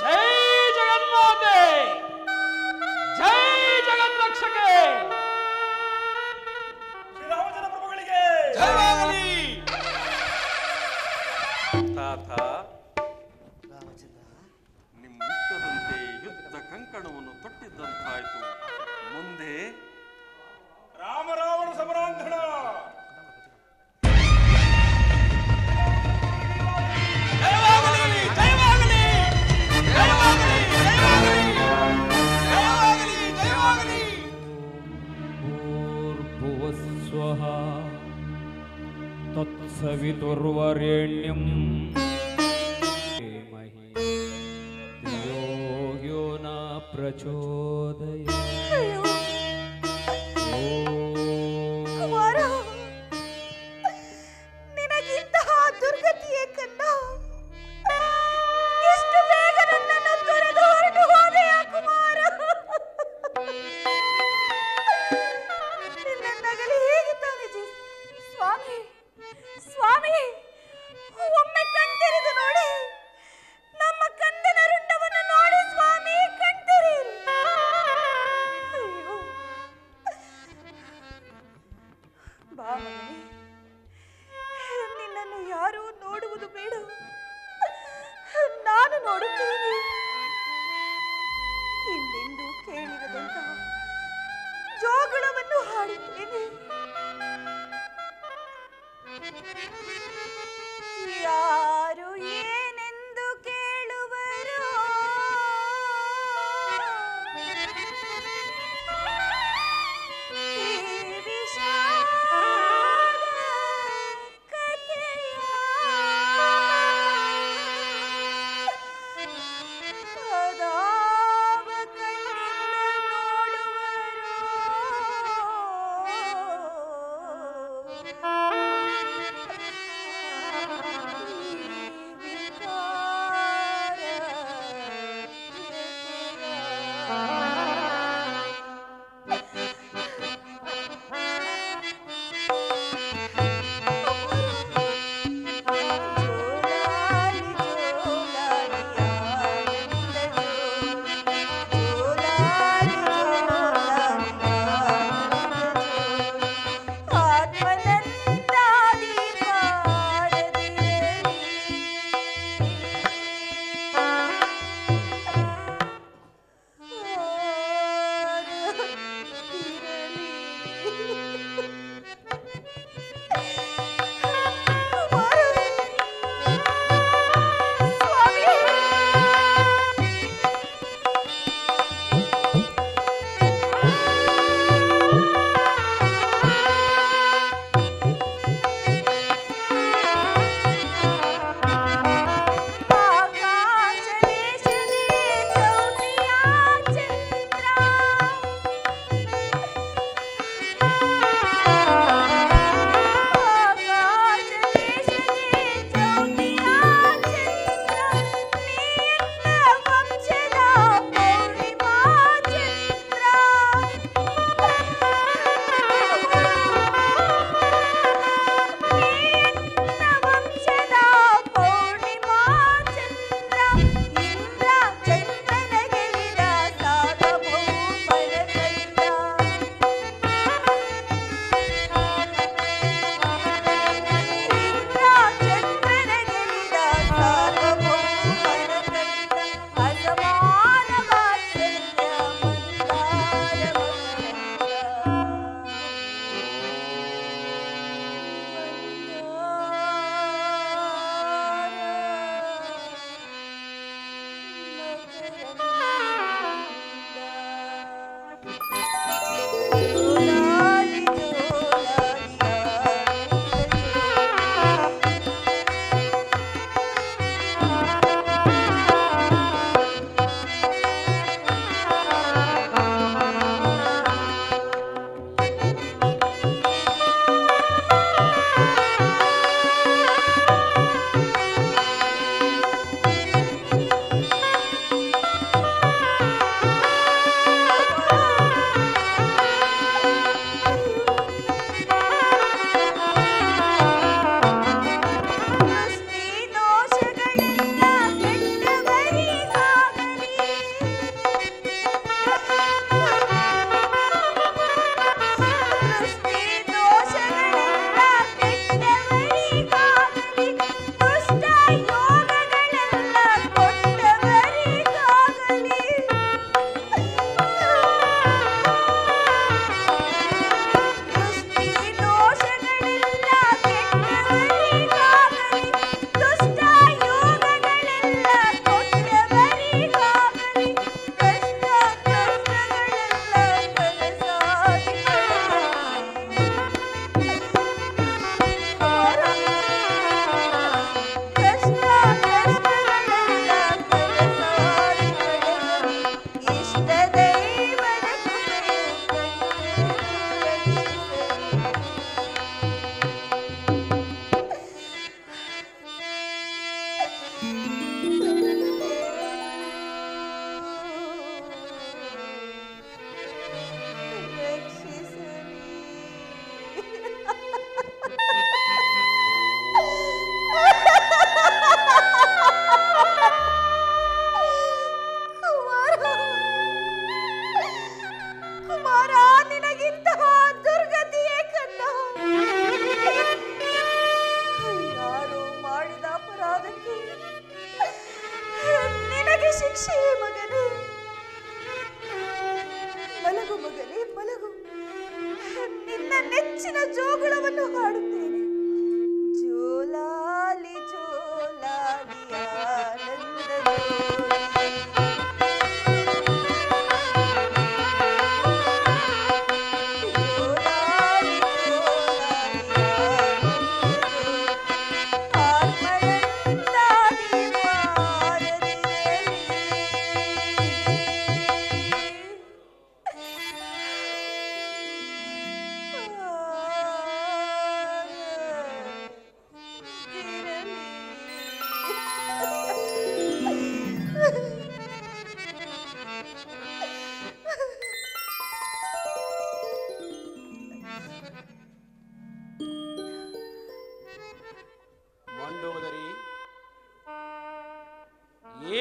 B: ಜೈ ಜಗನ್ಮಾತೆ, ಜೈ ಜಗದ್ರಕ್ಷಕೆ.
F: ಶ್ರೀರಾಮಚಂದ್ರ ಪ್ರಭುಗಳಿಗೆ
B: ಜಯವಾಗಲಿ.
G: ತಾತ, ನಿಮ್ಮಿಷ್ಟದಂತೆ ಯುದ್ಧ ಕಂಕಣವನ್ನು ತೊಟ್ಟಿದ್ದಂತಾಯ್ತು. ಮುಂದೆ
F: ರಾಮರಾವಣ ಸಮರಾಂಗಣ.
B: ಜಯವಾಗಲಿ, ಜಯವಾಗಲಿ, ಜಯವಾಗಲಿ, ಜಯವಾಗಲಿ, ಜಯವಾಗಲಿ, ಜಯವಾಗಲಿ.
E: ಭೂರ್ಭುವಸ್ವಃ ತತ್ಸವಿತುರ್ವರೆಣ್ಯಂ ಧೀಮಹಿ ಧಿಯೋ ಯೋ ನ ಪ್ರಚೋದಯಾತ್.
K: ಕುಮಾರ, ನಿನಗಿಂತಹ ದುರ್ಗತಿಯೇ ಕಂದ. ಎಷ್ಟು ಬೇಗ ನನ್ನನ್ನು ತೊರೆದು ಹೊರಟು ಹೋದೆಯ ಕುಮಾರ. ನಿನ್ನನ್ನಗಲಿ ಹೇಗೆ ತಾನೆ ಸ್ವಾಮಿ, ಸ್ವಾಮಿ, ಒಮ್ಮೆ ಕಣ್ತೆರೆದು ನೋಡಿ. ನಮ್ಮ ಕಂದನ ರುಂಡವನ್ನು ನೋಡಿ ಸ್ವಾಮಿ, ಕಣ್ತೆರೆ. ಅಯ್ಯೋ,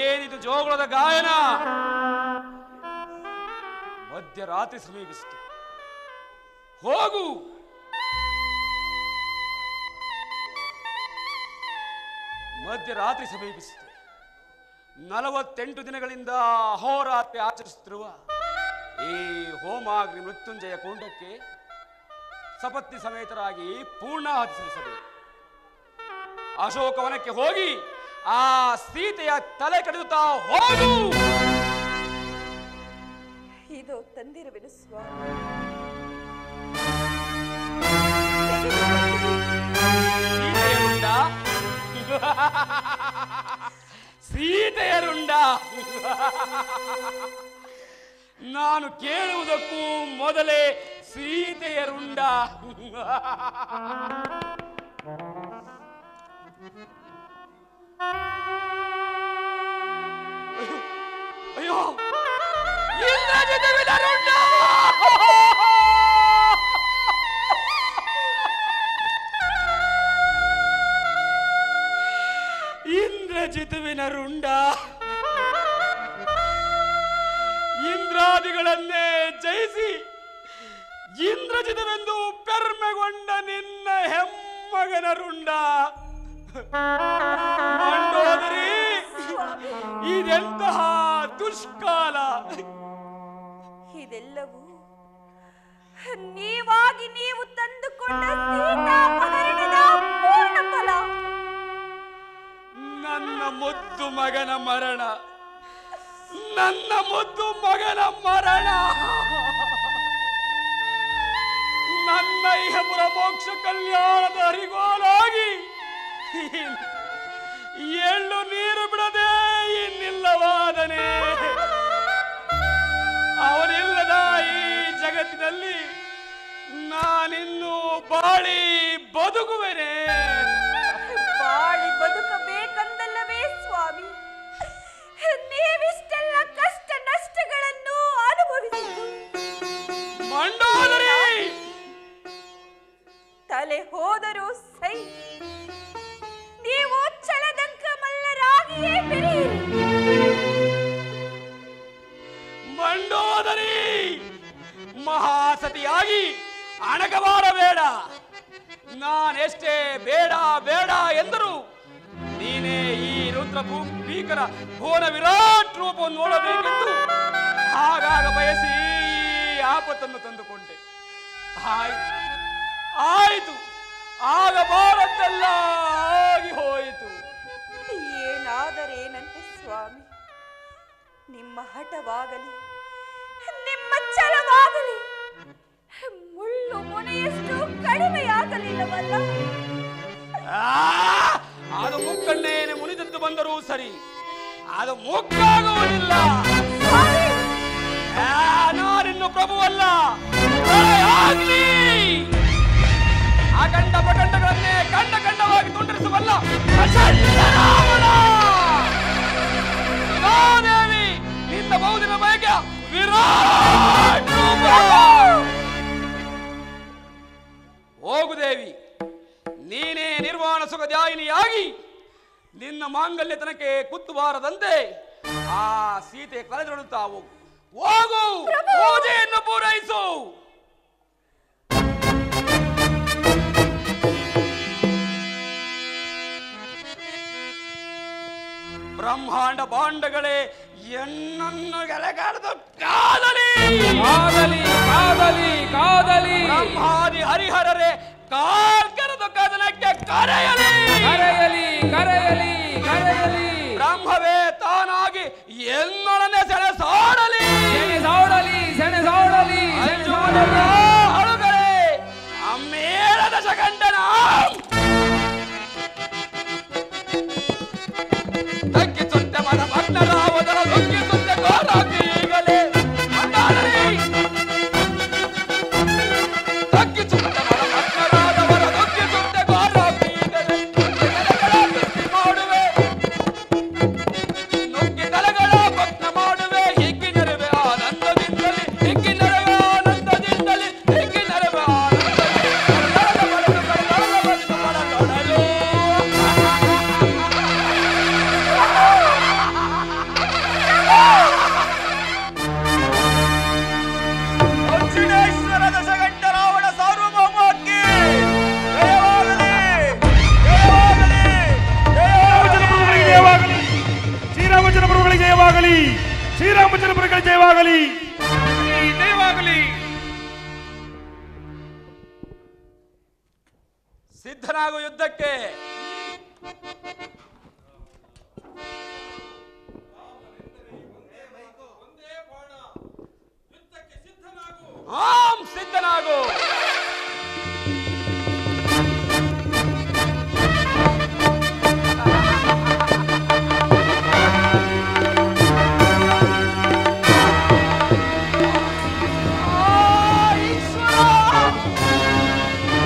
B: ಏನಿದು ಜೋಗುಳದ ಗಾಯನ? ಮಧ್ಯರಾತ್ರಿ ಸಮೀಪಿಸಿತು. ಹೋಗು. ಮಧ್ಯರಾತ್ರಿ ಸಮೀಪಿಸಿತು. 48 ದಿನಗಳಿಂದ ಅಹೋರಾತ್ರಿ ಆಚರಿಸುತ್ತಿರುವ ಈ ಹೋಮಾಗ್ನಿ ಮೃತ್ಯುಂಜಯ ಕುಂಡಕ್ಕೆ ಸಪತ್ನಿ ಸಮೇತರಾಗಿ ಪೂರ್ಣಾಹುತಿ ಸಲ್ಲಿಸಬೇಕು. ಅಶೋಕವನಕ್ಕೆ ಹೋಗಿ ಆ ಸೀತೆಯ ತಲೆ ಕಡಿದುತ್ತಾ ಹೋಗು.
K: ಇದು ತಂದಿರುವೆನು ಸ್ವಾಮಿ.
B: ಸೀತೆಯ ರುಂಡ. ನಾನು ಕೇಳುವುದಕ್ಕೂ ಮೊದಲೇ ಸೀತೆಯ ರುಂಡ. ಅಯ್ಯೋ, ಇಂದ್ರಜಿತುವಿನ ರುಂಡ. ಇಂದ್ರಜಿತುವಿನ ರುಂಡ. ಇಂದ್ರಾದಿಗಳನ್ನೇ ಜಯಿಸಿ ಇಂದ್ರಜಿತವೆಂದು ಪೆರ್ಮೆಗೊಂಡ ನಿನ್ನ ಹೆಮ್ಮಗನ ರುಂಡ. ಮಂಡೋದರಿ, ಇದೆಂತಹ ದುಷ್ಕಾಲ.
K: ಇದೆಲ್ಲವೂ ನೀವಾಗಿ ನೀವು ತಂದುಕೊಂಡ ಸೀತಾಪಹರಣದ ಪೂರ್ಣ ಫಲ.
B: ನನ್ನ ಮುದ್ದು ಮಗನ ಮರಣ, ನನ್ನ ಮುದ್ದು ಮಗನ ಮರಣ. ನನ್ನ ಇಹಪುರ ಮೋಕ್ಷ ಕಲ್ಯಾಣದ ಹರಿಗೋಲಾಗಿ ಎಳ್ಳು ನೀರು ಬಿಡದೆ ಇನ್ನಿಲ್ಲವಾದನೆ. ಅವನಿಲ್ಲದ ಈ ಜಗತ್ತಿನಲ್ಲಿ ನಾನಿನ್ನು ಬಾಳಿ ಬದುಕುವೆನೆ.
K: ಬಾಳಿ ಬದುಕಬೇಕಂದಲ್ಲವೇ ಸ್ವಾಮಿ ನೀವಿಷ್ಟೆಲ್ಲ ಕಷ್ಟ ನಷ್ಟಗಳನ್ನು ಅನುಭವಿಸಿದ್ದು?
B: ಮಂಡೋದರಿ,
K: ತಲೆ ಹೋದರೂ ಸೈ ನೀವು ಛಲದಂಕ ಮಲ್ಲರಾಗಿಯೇ ಬೆರೆಯಿರಿ.
B: ಮಂಡೋದರಿ, ಮಹಾಸತಿಯಾಗಿ ಅಣಗಬಾರಬೇಡ. ನಾನೆಷ್ಟೇ ಬೇಡ ಬೇಡ ಎಂದರು ನೀನೇ ಈ ರುದ್ರ ಭೀಕರ ಭುವನ ವಿರಾಟ್ ರೂಪವನ್ನು ನೋಡಬೇಕೆಂದು ಆಗಾಗ ಬಯಸಿ ಈ ಆಪತ್ತನ್ನು ತಂದುಕೊಂಡೆ. ಆಯಿತು, ಆಗಬಾರದ್ದೆಲ್ಲ ಆಗಿ ಹೋಯಿತು.
K: ಏನಾದರೇನಂತೆ ಸ್ವಾಮಿ, ನಿಮ್ಮ ಹಠವಾಗಲಿ ನಿಮ್ಮ ಛಲವಾಗಲಿ ಮುಳ್ಳು ಮುನೆಯಷ್ಟು ಕಡಿಮೆಯಾಗಲಿಲ್ಲವಲ್ಲ.
B: ಅದು ಮುಕ್ಕಣ್ಣೇನೆ ಮುನಿದದ್ದು ಬಂದರೂ ಸರಿ, ಅದು ಮುಕ್ಕಾಗುವುದಿಲ್ಲ. ನಾನಿನ್ನು ಪ್ರಭುವಲ್ಲ. ಅಖಂಡ ಪ್ರಖಂಡಗಳನ್ನೇ ಖಂಡವಾಗಿ ತುಂಡರಿಸುವಲ್ಲ. ನಿನ್ನ ಮಾಂಗಲ್ಯತನಕ್ಕೆ ಕುತ್ತು ಬಾರದಂತೆ ಆ ಸೀತೆ ಕಳೆದೊಡುತ್ತಾವು. ಹೋಗು, ಪೂಜೆಯನ್ನು ಪೂರೈಸು. ಬ್ರಹ್ಮಾಂಡ ಬಾಂಡಗಳೇ ಎನ್ನನ್ನು ಗೆಲೆಗಾರದು ಕಾದಲಿ
E: ಕಾದಲಿ ಕಾದಲಿ ಕಾದಲಿ.
B: ಬ್ರಹ್ಮಾದಿ ಹರಿಹರರೇ ಕಾಲ್ಕರದು ಕದನಕ್ಕೆ ಕರೆಯಲಿ
E: ಕರೆಯಲಿ ಕರೆಯಲಿ ಕರೆಯಲಿ.
B: ಬ್ರಹ್ಮವೇ ತಾನಾಗಿ ಎನ್ನೊಡನೆ ಸೆಣಸಾಡಲಿ
E: ಸೆಣಸಾಡಲಿ ಸೆಣಸಾಡಲಿ ಸೆಣಸಾಡಲಿ.
B: ಅಳುಗರೆ ಅಮ್ಮೇಳ ದಶಗಂಡನ ತಗ್ಗಿಸುತ್ತೆ ಮನ ಭಗ್ನರಾವದರ ದುಃಖಿಸುತ್ತೆ ಘೋರಾಗ್ನಿ ಈಗಲೇ ಮಂಡಾಡಲಿ. ತಗ್ಗಿಸುತ್ತೆ ಮನ ಭಗ್ನರಾದವರ ದುಃಖಿಸುತ್ತೆ ಘೋರಾಗ್ನಿ ಈಗಲೇ ಮಾಡುವೆ ನುಗ್ಗಿ ತಲೆಗಳ ಭಗ್ನ ಮಾಡುವೆ. ಹಿಗ್ಗಿನರುವೆ ಆನಂದದಿಂದಲೇ ಹಿಗ್ಗಿನರುವೆ ಆನಂದದಿಂದಲೇ ಹಿಗ್ಗಿನರುವೆ ಆನಂದದಿಂದಲೇ.
D: ದಕ್ಷಿಣೇಶ್ವರ ದಶಗಂಟ ರಾವಣ ಸಾರ್ವಭೌಮಕ್ಕೆ
F: ಜಯವಾಗಲಿ. ಶ್ರೀರಾಮಚಂದ್ರ ಪ್ರಭುಗಳಿಗೆ ಜಯವಾಗಲಿ. ಶ್ರೀರಾಮಚಂದ್ರ ಪ್ರಭುಗಳಿಗೆ ಜಯವಾಗಲಿ. ಜಯವಾಗಲಿ.
B: ಸಿದ್ಧನಾಗು ಯುದ್ಧಕ್ಕೆ. ಆಂ ಸಿದ್ಧನಾಗು.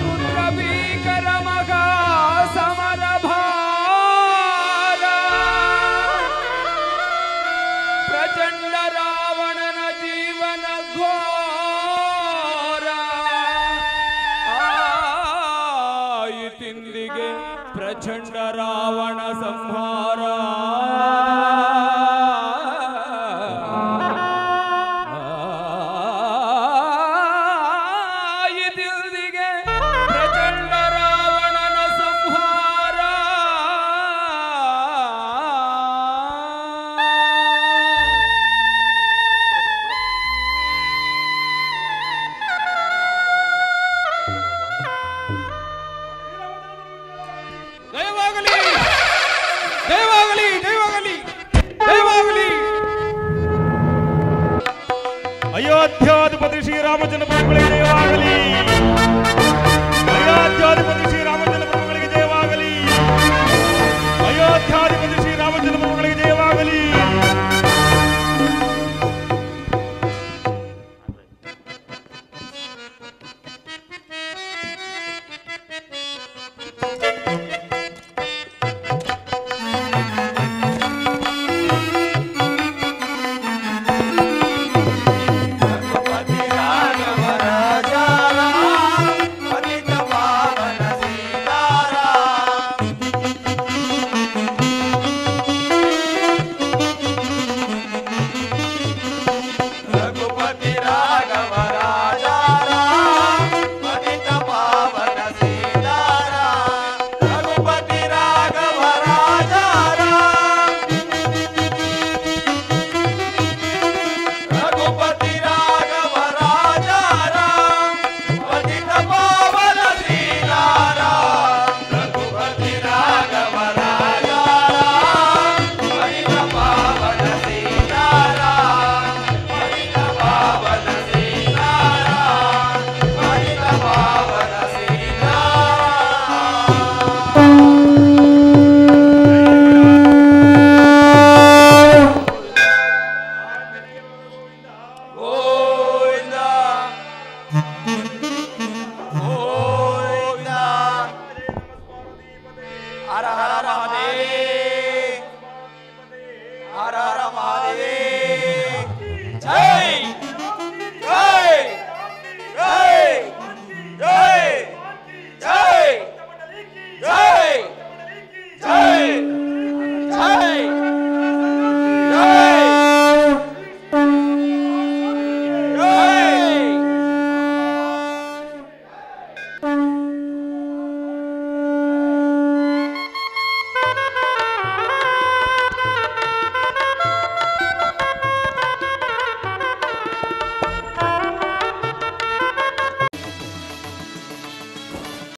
E: ರುದ್ರಭೀಕರ ಮಗಾ ಸಮರ ಭಾರ. ಪ್ರಚಂಡ ರಾವಣನ ಜೀವನ ಘೋರ. ಆಯಿತಿಂದಿಗೆ ಪ್ರಚಂಡ ರಾವಣ ಸಂಹಾರ. ಆಯಿತಿಂದಿಗೆ ಪ್ರಚಂಡ ರಾವಣನ ಸಂಹಾರ. ಜಯವಾಗಲಿ ಜಯವಾಗಲಿ ಜಯವಾಗಲಿ ಜಯವಾಗಲಿ.
F: ಅಯೋಧ್ಯಾಧಿಪತಿ ಶ್ರೀರಾಮಚಂದ್ರ